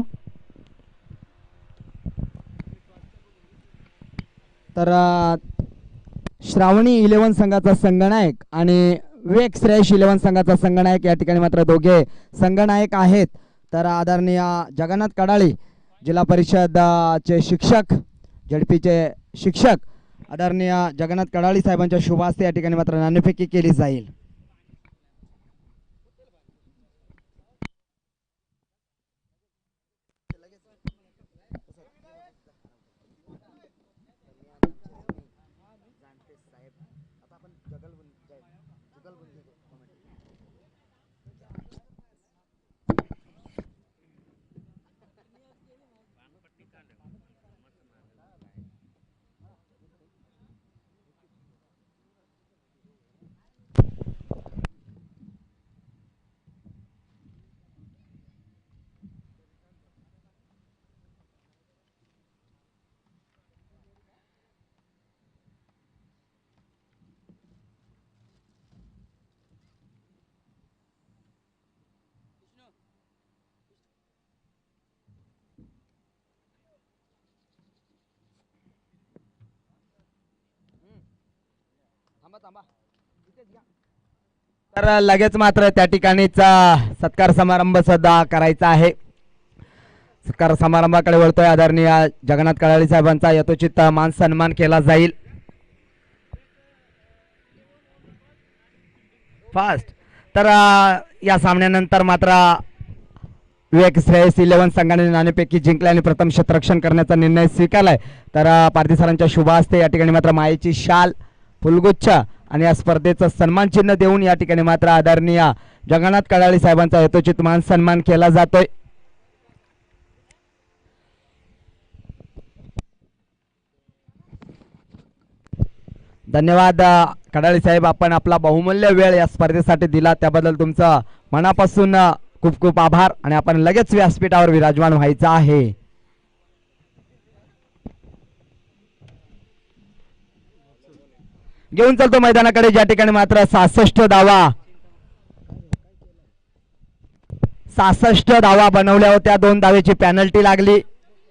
तर श्रावणी 11 संघाचा संघनायक आणि विवेक श्रेयश 11 संघाचा संघनायक या ठिकाणी मात्र दोघे संघनायक आहेत. तर आदरणीय जगन्नाथ कडाळी जिल्हा परिषद चे शिक्षक, झडपीचे शिक्षक आदरणीय जगन्नाथ कडाळी साहेबांच्या शुभ हस्ते या ठिकाणी मात्र नाणेफेकी केली जाईल. तर लगेच मात्र त्या ठिकाणीचा सत्कार समारंभ सुद्धा करायचा आहे. सत्कार समारंभाकडे वळतोय. आदरणीय जगन्नाथ कडाळी साहेबांचा यथोचित मान सन्मान केला जाईल. फास्ट. तर या सामन्यानंतर मात्र विवेक श्रेयस 11 संघाने नाणेफेकी जिंकले आणि प्रथम क्षेत्ररक्षण करण्याचा निर्णय स्वीकारलाय. तर पारधी सरांच्या शुभ हस्ते या ठिकाणी मात्र मायेची शाल, फुलगुच्छ आणि या स्पर्धेचं सन्मान चिन्ह देऊन या ठिकाणी मात्र आदरणीय जगन्नाथ कडाळी साहेबांचा यथोचित मान सन्मान केला जातोय. धन्यवाद कडाळी साहेब, आपण आपला बहुमूल्य वेळ या स्पर्धेसाठी दिला त्याबद्दल तुमचं मनापासून खूप खूप आभार. आणि आपण लगेच व्यासपीठावर विराजमान व्हायचं आहे. घेऊन चालतो मैदानाकडे, ज्या ठिकाणी मात्र 66 धावा बनवल्या होत्या. 2 धावेची पेनल्टी लागली.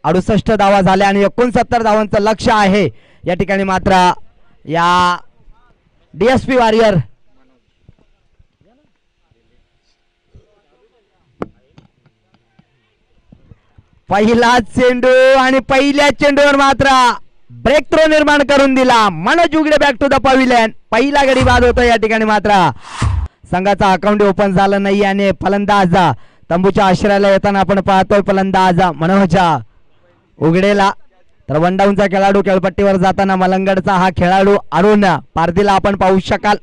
68 धावा झाल्या आणि 69 धावांचं लक्ष आहे. या ठिकाणी मात्र या डीएसपी वॉरियर पहिला चेंडू आणि पहिल्या चेंडूवर मात्र ब्रेक थ्रो निर्माण करून दिला. मनोज उघडे बॅक टू द पविलियन. पहिला गडी बाद होतो. या ठिकाणी मात्र संघाचा अकाउंट ओपन झालं नाही आणि फलंदाज तंबूच्या आश्रयाला येताना आपण पाहतोय फलंदाज मनोज उघडेला. तर वन डाऊनचा खेळाडू खेळपट्टीवर जाताना मलंगडचा हा खेळाडू अरुण पारधीला आपण पाहू शकाल.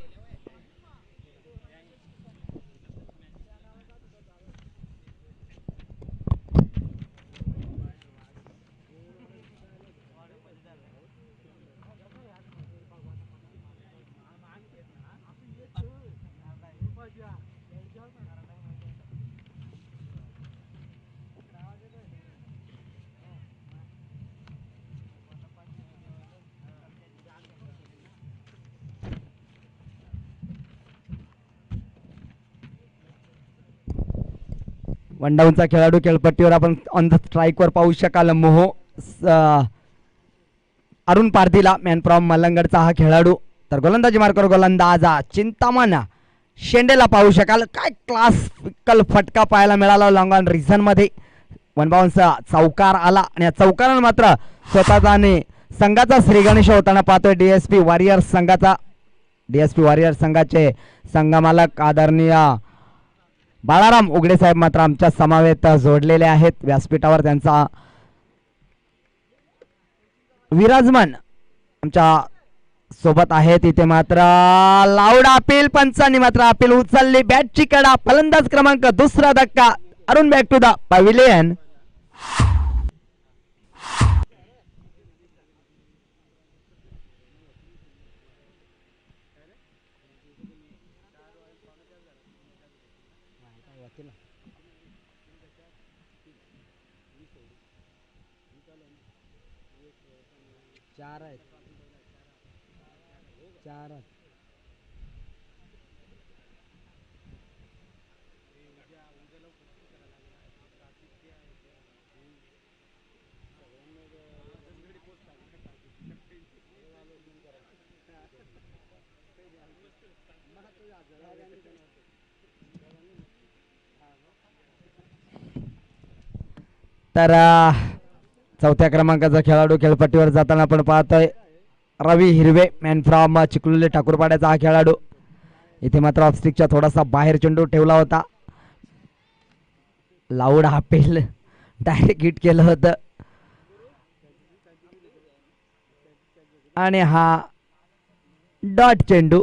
वन डाऊनचा खेळाडू खेळपट्टीवर आपण ऑन द स्ट्राईकवर पाहू शकाल. अरुण पारधीला मॅन फ्रॉम मलंगडचा हा खेळाडू. तर गोलंदाजी मार्कर गोलंदाज चिंतामण शेंडेला पाहू शकाल. काय क्लासिकल फटका पाहायला मिळाला लॉंग ऑन रिझन मध्ये. वन बाउन्सचा चौकार आला आणि या चौकारानं मात्र स्वतःचा आणि संघाचा श्रीगणेश होताना पाहतोय डीएसपी वॉरियर्स संघाचा. डीएसपी वॉरियर्स संघाचे संघमालक आदरणीय बाळाराम उघडे साहेब मात्र आमच्या समवेत जोडलेले आहेत. व्यासपीठावर त्यांचा विराजमान आमच्या सोबत आहे. तिथे मात्र लाऊड अपील. पंचांनी मात्र अपील उचलली. बॅटची कडा. फलंदाज क्रमांक 2 धक्का. Arun back to the pavilion. चार आहेत. चार आहेत. तर चौथ्या क्रमांकाचा खेळाडू खेळपट्टीवर जाताना आपण पाहतोय रवी हिरवे मॅन फ्रॉम चिखलोली ठाकूरपाड्याचा हा खेळाडू. इथे मात्र ऑफस्टिकच्या थोडासा बाहेर चेंडू ठेवला होता. लाऊड हापेल डायरेक्ट हिट केलं होतं आणि हा डॉट चेंडू.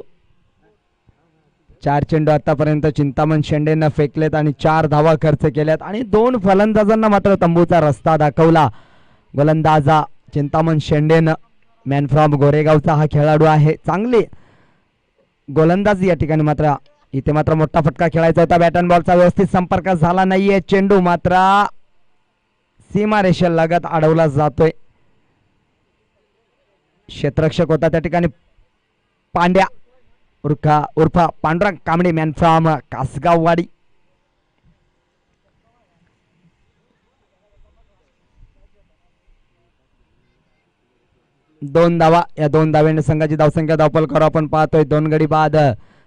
4 चेंडू आतापर्यंत चिंतामण शेंडेनं फेकलेत आणि 4 धावा खर्च केल्यात आणि 2 फलंदाजांना मात्र तंबूचा रस्ता दाखवला. गोलंदाजा चिंतामण शेंडेनं मॅन फ्रॉम गोरेगावचा हा खेळाडू आहे. चांगली गोलंदाजी या ठिकाणी मात्र इथे मात्र मोठा फटका खेळायचा होता. बॅट अँड बॉलचा व्यवस्थित संपर्क झाला नाहीये. चेंडू मात्र सीमारेषे लगत अडवला जातोय. क्षेत्ररक्षक होता त्या ठिकाणी पांड्या उर्फ पांडुरंग कांबळे मॅन फ्रॉम कासगाववाडी. दोन धावा. या 2 धाव्याने संघाची धावसंख्या धावफलकावर आपण पाहतोय 2 गडी बाद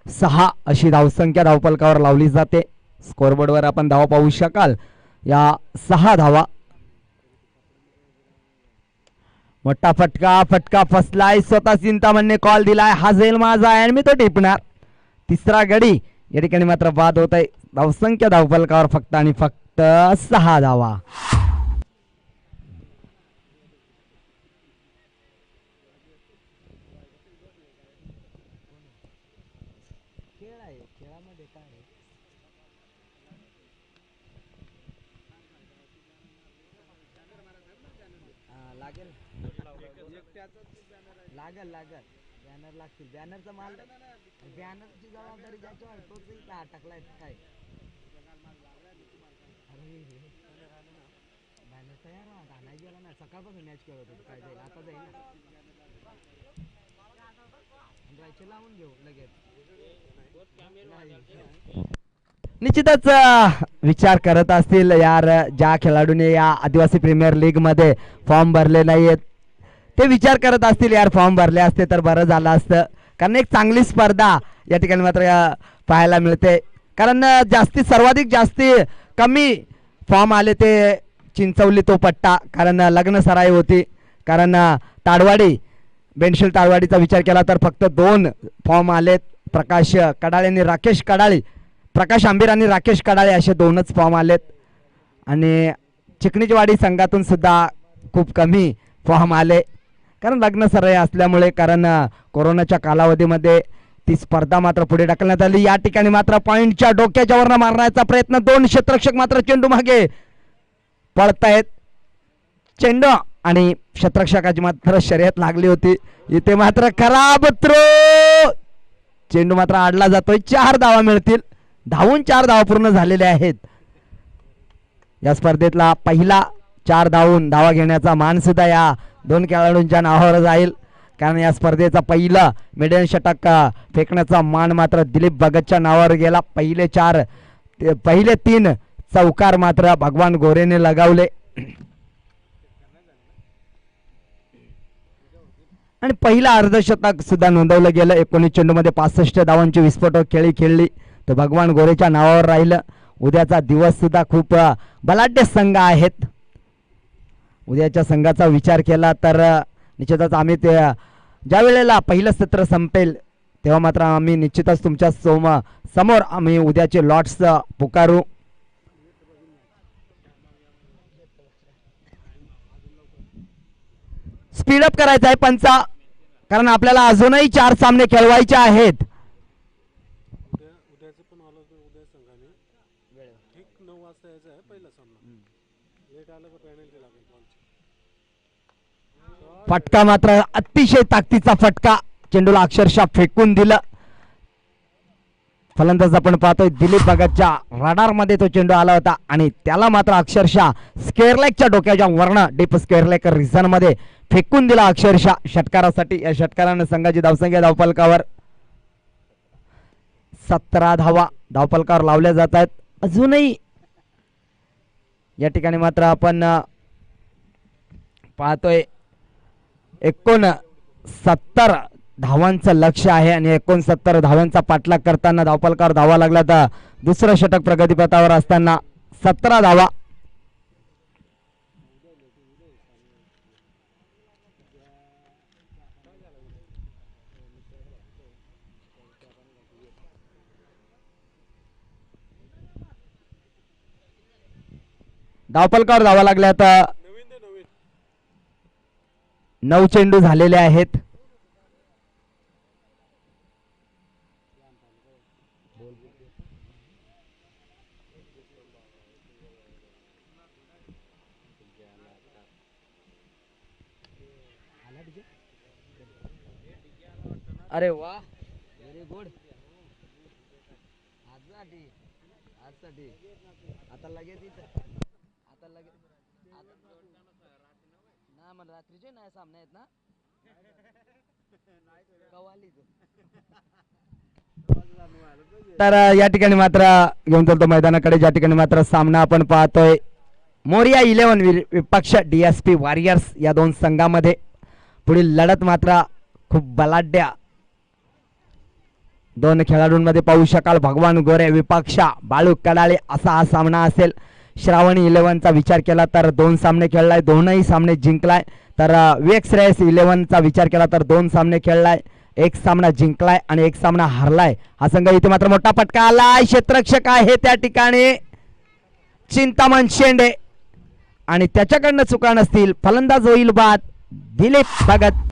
6 अशी धावसंख्या धावफलकावर लावली जाते. स्कोरबोर्डवर आपण धावा पाहू शकाल. या 6 धावा. मोठा फटका फसलाय. स्वतः चिंतामणने कॉल दिलाय. हा झेल माझा आहे आणि मी तो टिपणार. तिसरा गडी या ठिकाणी मात्र बाद होत आहे. धावसंख्या धावफलकावर फक्त आणि फक्त 6 धावा. लागल बॅनर लागतील. बॅनरचा माल बॅनरची जबाबदारी ज्याच्यावर तोच टाकलाय काय. बॅनर तयार नाही गेला ना. सकाळपासून मॅच खेळत होतो. काय जाईल आता जाईल ना. लावून घेऊ लगेच. निश्चितच विचार करत असतील यार ज्या खेळाडूने या आदिवासी प्रीमियर लीग मध्ये फॉर्म भरले नाहीयेत ते विचार करत असतील यार फॉर्म भरले असते तर बरं झालं असतं. कारण एक चांगली स्पर्धा या ठिकाणी मात्र पाहायला मिळते. कारण सर्वाधिक जास्ती कमी फॉर्म आले ते चिंचवली तो पट्टा. कारण लग्न सराई होती. कारण ताडवाडी बेनशील ताडवाडीचा विचार केला तर फक्त 2 फॉर्म आलेत. प्रकाश आंबीर आणि राकेश कडाळे असे 2च फॉर्म आलेत. आणि चिकणीचवाडी संघातून सुद्धा खूप कमी फॉर्म आले. कारण लग्न सराई असल्यामुळे. कारण कोरोनाच्या कालावधीमध्ये ती स्पर्धा मात्र पुढे ढकलण्यात आली. या ठिकाणी मात्र पॉइंटच्या डोक्याच्या वरनं मारण्याचा प्रयत्न. 2 क्षेत्ररक्षक मात्र चेंडू मागे पळतायत. चेंडू आणि क्षेत्ररक्षकाची मात्र शर्यत लागली होती. इथे मात्र खराब थ्रो. चेंडू मात्र आडला जातोय. 4 धावा मिळतील. धावून 4 धावा पूर्ण झालेल्या आहेत. या स्पर्धेतला पहिला 4 धावा घेण्याचा मान सुद्धा या 2 खेळाडूंच्या नावावर जाईल. कारण या स्पर्धेचा पहिला मिडल षटक फेकण्याचा मान मात्र दिलीप भगतच्या नावावर गेला. पहिले 3 चौकार मात्र भगवान गोरेने लगावले. आणि पहिला अर्धशतक सुद्धा नोंदवलं गेलं. 19 चेंडूमध्ये 65 धावांची विस्फोटक खेळी खेळली तर भगवान गोरेच्या नावावर राहिलं. उद्याचा दिवस सुद्धा खूप बलाढ्य संघ आहेत. उद्याच्या संघाचा विचार केला तर निश्चितच आम्ही ज्या वेळेला पहिलं सत्र संपेल तेव्हा मात्र आम्ही निश्चितच तुमच्या समोर आम्ही उद्याचे लॉट्स पुकारू. स्पीडअप करायचा आहे पंचा. कारण आपल्याला अजूनही 4 सामने खेळवायचे आहेत. फटका मात्र अतिशय ताकदीचा फटका. चेंडूला अक्षरशः फेकून दिलं. फलंदाज आपण पाहतोय दिलीप भगतच्या रडार मध्ये तो चेंडू आला होता आणि त्याला मात्र अक्षरशः स्क्वेअरलेगच्या डोक्याच्या वर्ण डीप स्क्वेअरलेग रिझन मध्ये फेकून दिला अक्षरशः षटकारासाठी. या षटकारानं संघाची धावसंख्या धावफलकावर 17 धावा धावफलकावर लावल्या जात आहेत. अजूनही या ठिकाणी मात्र आपण पाहतोय 69 धावांचं लक्ष आहे आणि 69 धावांचा पाठलाग करताना धावफलकावर धावा लागला तर दुसरं षटक प्रगतीपथावर असताना 17 धावा. धावफलकावर धावा लागल्या तर 9 चेंडू झालेले आहेत. अरे वा व्हेरी गुड. आजसाठी आता लगेच ना मला रात्रीचे नाही सामने आहेत ना तर या ठिकाणी मात्र घेऊन चालतो मैदानाकडे, ज्या ठिकाणी मात्र सामना आपण पाहतोय मोरिया 11 विपक्ष DSP वॉरियर्स या दोन संघामध्ये. पुढील लढत मात्र खूप बलाढ्य दोन खेळाडूंमध्ये पाहू शकाल. भगवान गोरे विपक्ष बाळू कडाळे असा हा सामना असेल. श्रावणी 11चा विचार केला तर 2 सामने खेळलाय, 2ही सामने जिंकलाय. तर विवेक श्रेयस 11चा विचार केला तर 2 सामने खेळलाय, 1 सामना जिंकलाय आणि 1 सामना हरलाय. हा संघ इथे मात्र मोठा फटका आलाय. क्षेत्ररक्षक आहे त्या ठिकाणी चिंतामण शेंडे आणि त्याच्याकडनं चुका नसतील. फलंदाज होईल बाद Dilip Bhagat.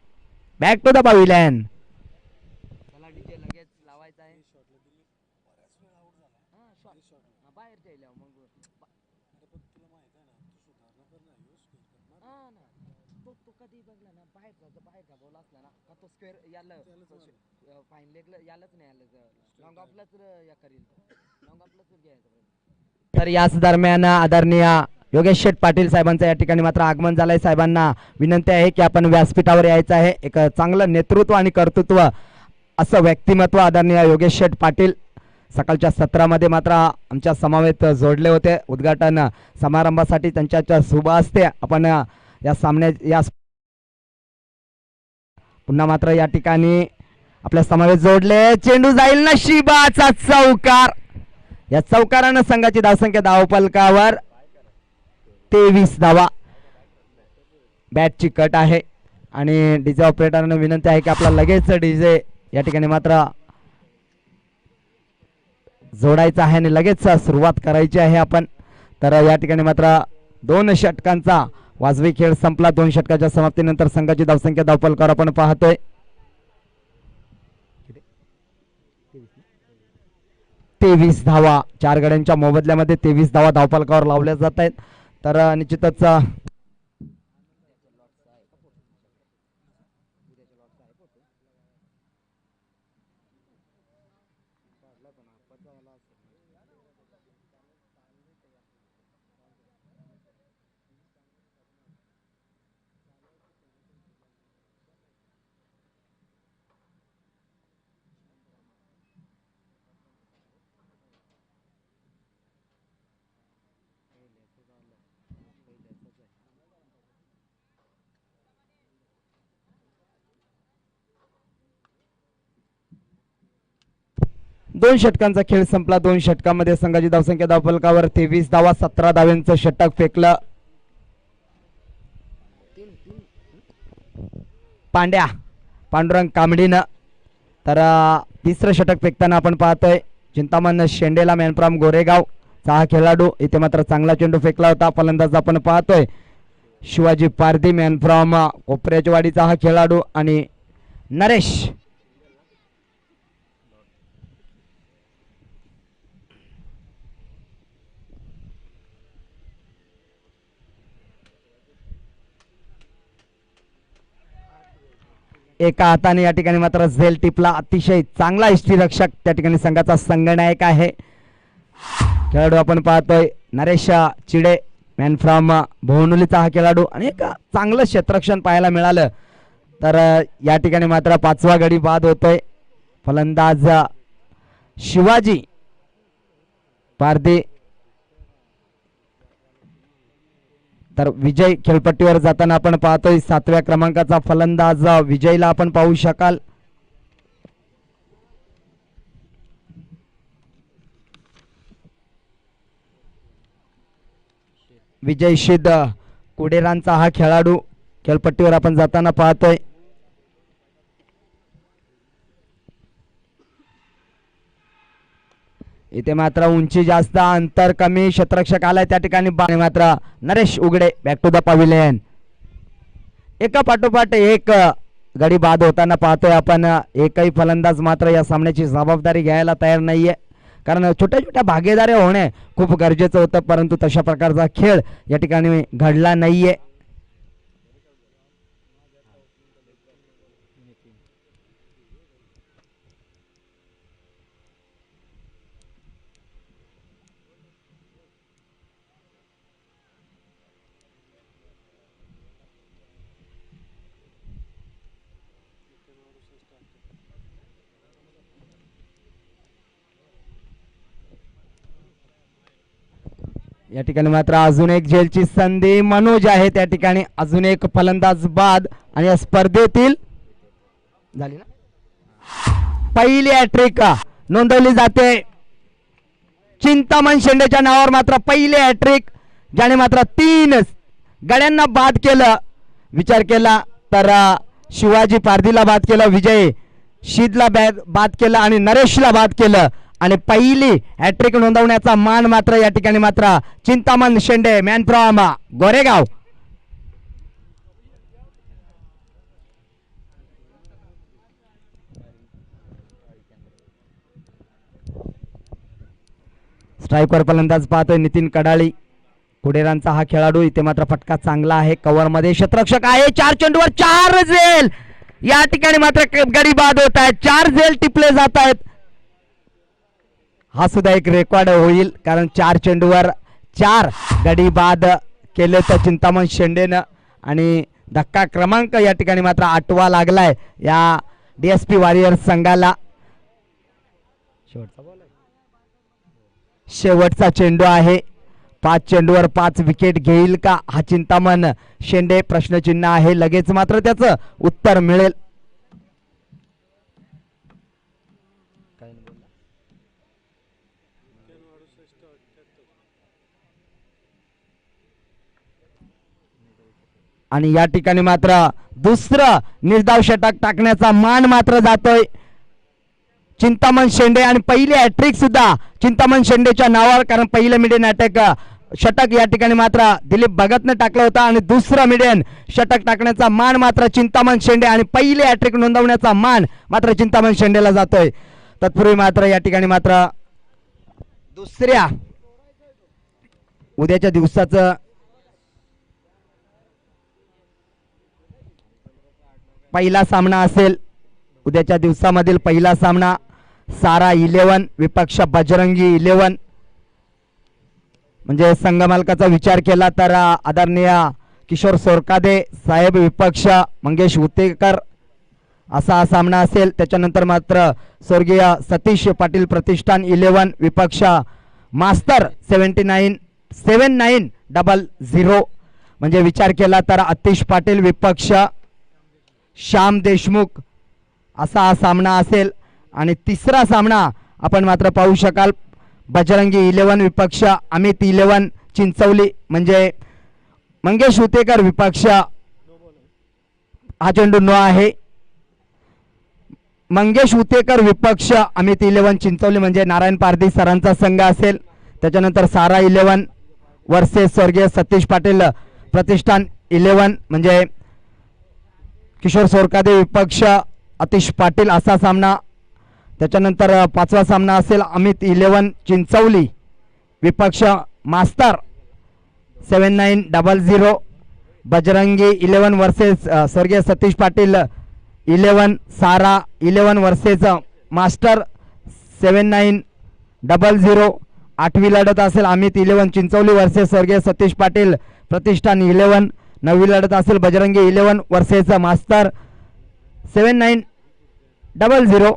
Back to the pavilion. तर याच दरम्यान आदरणीय योगेश शेठ पाटील साहेबांचं या ठिकाणी मात्र आगमन झालंय. साहेबांना विनंती आहे की आपण व्यासपीठावर यायचं आहे. एक चांगलं नेतृत्व आणि कर्तृत्व असं व्यक्तिमत्व आदरणीय योगेश शेठ पाटील सकाळच्या सत्रामध्ये मात्र आमच्या समवेत जोडले होते. उद्घाटन समारंभासाठी त्यांच्या शुभ हस्ते आपण या सामन्या पुन्हा मात्र या ठिकाणी आपल्या समवेत जोडले. चेंडू जाईल नशिबाचा चौकार. या चौकारानं संघाची धावसंख्या धावफलकावर 23 धावा. बॅटची कट आहे आणि डीजे ऑपरेटरना विनंती आहे की आपला लगेच डीजे या ठिकाणी मात्र जोडायचा आहे आणि लगेच सुरुवात करायची आहे आपण. तर या ठिकाणी मात्र 2 षटकांचा वाजवी खेळ संपला. 2 षटकाच्या समाप्तीनंतर संघाची धावसंख्या धावफलकावर आपण पाहतोय 23 धावा. 4 गड्यांच्या मोबदल्यामध्ये 23 धावा धावफलकावर लावल्या जात आहेत. तर निश्चितच दोन षटकांचा खेळ संपला. 2 षटकांमध्ये संघाची धावसंख्या धावफलकावर 23 धावा. 17 धाव्यांचं षटक फेकलं पांडुरंग कांबडीनं. तर तिसरं षटक फेकताना आपण पाहतोय चिंतामण शेंडेला मॅन फ्रॉम गोरेगाव चा हा खेळाडू. इथे मात्र चांगला चेंडू फेकला होता. फलंदाज आपण पाहतोय शिवाजी पारधी मॅन फ्रॉम कोपऱ्याच्या वाडीचा हा खेळाडू आणि नरेश एका हाताने या ठिकाणी मात्र झेल टिपला. अतिशय चांगला यष्टीरक्षक त्या ठिकाणी संघाचा संघनायक आहे. खेळाडू आपण पाहतोय नरेश चिडे, मॅन फ्रॉम भोवनुलीचा हा खेळाडू, आणि एक चांगलं क्षेत्ररक्षण पाहायला मिळालं. तर या ठिकाणी मात्र 5वा गडी बाद होतोय. फलंदाज शिवाजी पारधी, तर विजय खेळपट्टीवर जाताना आपण पाहतोय 7व्या क्रमांकाचा फलंदाज विजयला आपण पाहू शकाल. विजय शिद कुडेरांचा हा खेळाडू खेळपट्टीवर आपण जाताना पाहतोय. इथे मात्र उंची जास्त, अंतर कमी, क्षेत्ररक्षक आलाय त्या ठिकाणी मात्र नरेश उघडे बॅक टू द पॅव्हिलियन. एका पाठोपाठ एक गडी बाद होताना पाहतोय आपण. एकही फलंदाज मात्र या सामन्याची जबाबदारी घ्यायला तयार नाहीये, कारण छोट्या छोट्या भागीदाऱ्या होणे खूप गरजेचं होतं, परंतु तशा प्रकारचा खेळ या ठिकाणी घडला नाहीये. या ठिकाणी मात्र अजून एक झेलची संधी. मनोज आहे त्या ठिकाणी, अजून एक फलंदाज बाद, आणि या स्पर्धेतील झाली ना पहिली हॅट्रिक नोंदवली जाते. चिंतामण शेंडेच्या नावावर मात्र पहिली हॅट्रिक, ज्याने मात्र 3 गड्यांना बाद केलं. विचार केला तर शिवाजी पारधीला बाद केलं, विजय शीदला बाद केलं आणि नरेशला बाद केलं, आणि पहिली हॅट्रिक नोंदवण्याचा मान मात्र या ठिकाणी मात्र चिंतामण शेंडे, मॅन फ्रॉम गोरेगाव. स्ट्राईकवर फलंदाज पाहतोय नितीन कडाळी, कुडेरांचा हा खेळाडू. इथे मात्र फटका चांगला आहे, कव्हर मध्ये क्षेत्ररक्षक आहे. 4 चेंडूवर 4 झेल. या ठिकाणी मात्र गडी बाद होत आहेत, 4 झेल टिपले जात आहेत. हा सुद्धा एक रेकॉर्ड होईल, कारण 4 चेंडूवर 4 गडी बाद केले तर चिंतामण शेंडेनं, आणि धक्का क्रमांक या ठिकाणी मात्र 8वा लागलाय या DSP वॉरियर्स संघाला. शेवटचा चेंडू आहे. 5 चेंडूवर 5 विकेट घेईल का हा चिंतामण शेंडे, प्रश्नचिन्ह आहे. लगेच मात्र त्याचं उत्तर मिळेल. आणि या ठिकाणी मात्र दुसरं निर्धाव षटक टाकण्याचा मान मात्र जातोय चिंतामण शेंडे, आणि पहिली हॅट्रिक सुद्धा चिंतामण शेंडेच्या नावावर, कारण पहिलं मिडियन अटॅक षटक या ठिकाणी मात्र दिलीप भगतने टाकला होता, आणि दुसरं मिडियन षटक टाकण्याचा मान मात्र चिंतामण शेंडे, आणि पहिली हॅट्रिक नोंदवण्याचा मान मात्र चिंतामण शेंडेला जातोय. तत्पूर्वी मात्र या ठिकाणी मात्र दुसऱ्या उद्याच्या दिवसाचं पहिला सामना असेल. उद्याच्या दिवसामधील पहिला सामना सारा 11 विपक्ष बजरंगी 11. म्हणजे संघ मालकाचा विचार केला तर आदरणीय किशोर सोरकादे साहेब विपक्ष मंगेश उतेकर असा हा सामना असेल. त्याच्यानंतर मात्र स्वर्गीय सतीश पाटील प्रतिष्ठान 11 विपक्ष मास्तर 7900. म्हणजे विचार केला तर आतिश पाटील विपक्ष श्याम देशमुख असा हा सामना असेल. आणि तिसरा सामना आपण मात्र पाहू शकाल बजरंगी 11 विपक्ष अमित 11 चिंचवली, म्हणजे मंगेश उतेकर विपक्ष, हा चेंडू नो आहे. मंगेश उतेकर विपक्ष अमित 11 चिंचवली म्हणजे नारायण पारधी सरांचा संघ असेल. त्याच्यानंतर सारा 11 वर्सेस स्वर्गीय सतीश पाटील प्रतिष्ठान 11 म्हणजे किशोर सोरकादे विपक्ष आतिश पाटील असा सामना. त्याच्यानंतर 5वा सामना असेल अमित 11 चिंचवली विपक्ष मास्तर 7900. बजरंगी 11 वर्सेस स्वर्गीय सतीश पाटील 11 सारा 11 वर्सेस मास्टर 7900. 8वी लढत असेल अमित 11 चिंचवली वर्सेस स्वर्गीय सतीश पाटील प्रतिष्ठान 11. 9वी लढत असेल बजरंगी 11 वर्सेस मास्टर 7900.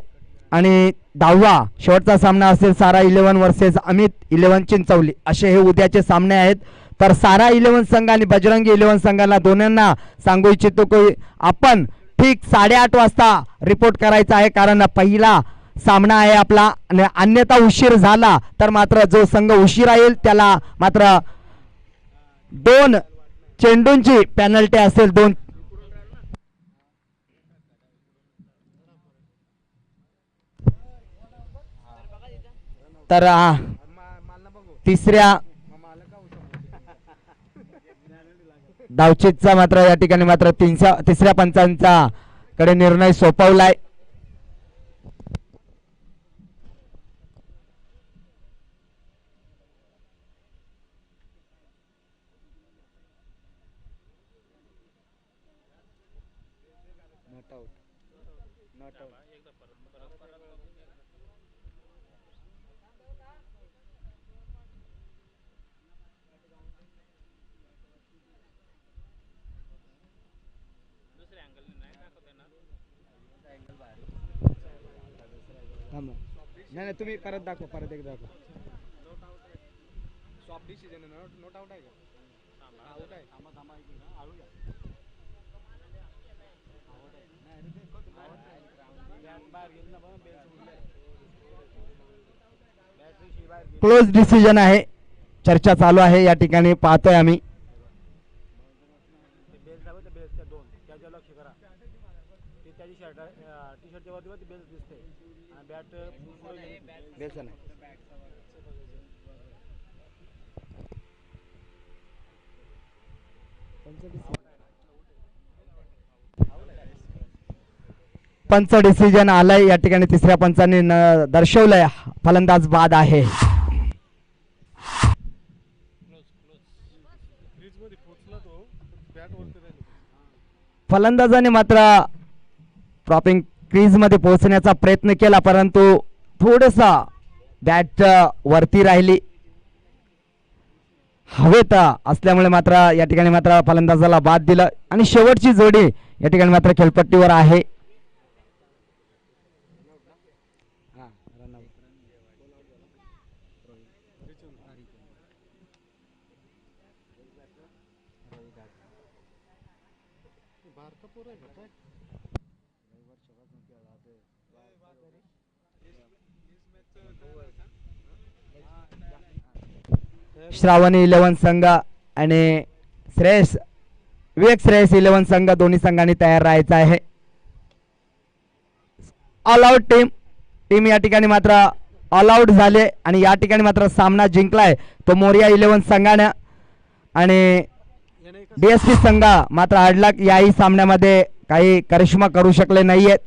आणि 10वा शेवटचा सामना असेल सारा 11 वर्सेस अमित 11 चिंचवली. असे हे उद्याचे सामने आहेत. तर सारा 11 संघ आणि बजरंगी 11 संघाला दोन्यांना सांगू इच्छितो की आपण ठीक 8:30 वाजता रिपोर्ट करायचा आहे, कारण पहिला सामना आहे आपला. आणि अन्यथा उशीर झाला तर मात्र जो संघ उशीर येईल त्याला मात्र 2 चेंडूंची पेनल्टी असेल. 2 तर तिसऱ्या धावचीतचा मात्र या ठिकाणी मात्र तिसऱ्या पंचांचा कडे निर्णय सोपवलाय. नाही तुम्ही परत दाखवा, परत एकदा दाखवा. क्लोज डिसिजन आहे. चर्चा चालू आहे या ठिकाणी पाहतोय आम्ही. पंच डिसिजन आलाय या ठिकाणी. तिसऱ्या पंचाने दर्शवलंय फलंदाज बाद आहे. फलंदाजाने मात्र प्रॉपिंग क्रीज मध्ये पोहोचण्याचा प्रयत्न केला, परंतु थोडसा बॅट वरती राहिली. हवेत असल्यामुळे मात्र या ठिकाणी मात्र फलंदाजाला बाद दिलं. आणि शेवटची जोडी या ठिकाणी मात्र खेळपट्टीवर आहे. श्रावणी 11 संघ आणि श्रेयस विवेक श्रेयस 11 संघ दोन्ही संघांनी तयार राहायचं आहे. ऑल आउट टीम या ठिकाणी मात्र ऑल आउट झाले आणि या ठिकाणी मात्र सामना जिंकलाय तो मोरिया 11 संघाने. आणि डीएसपी संघ मात्र अडलाक याही सामन्यामध्ये काही करिश्मा करू शकले नाहीयेत.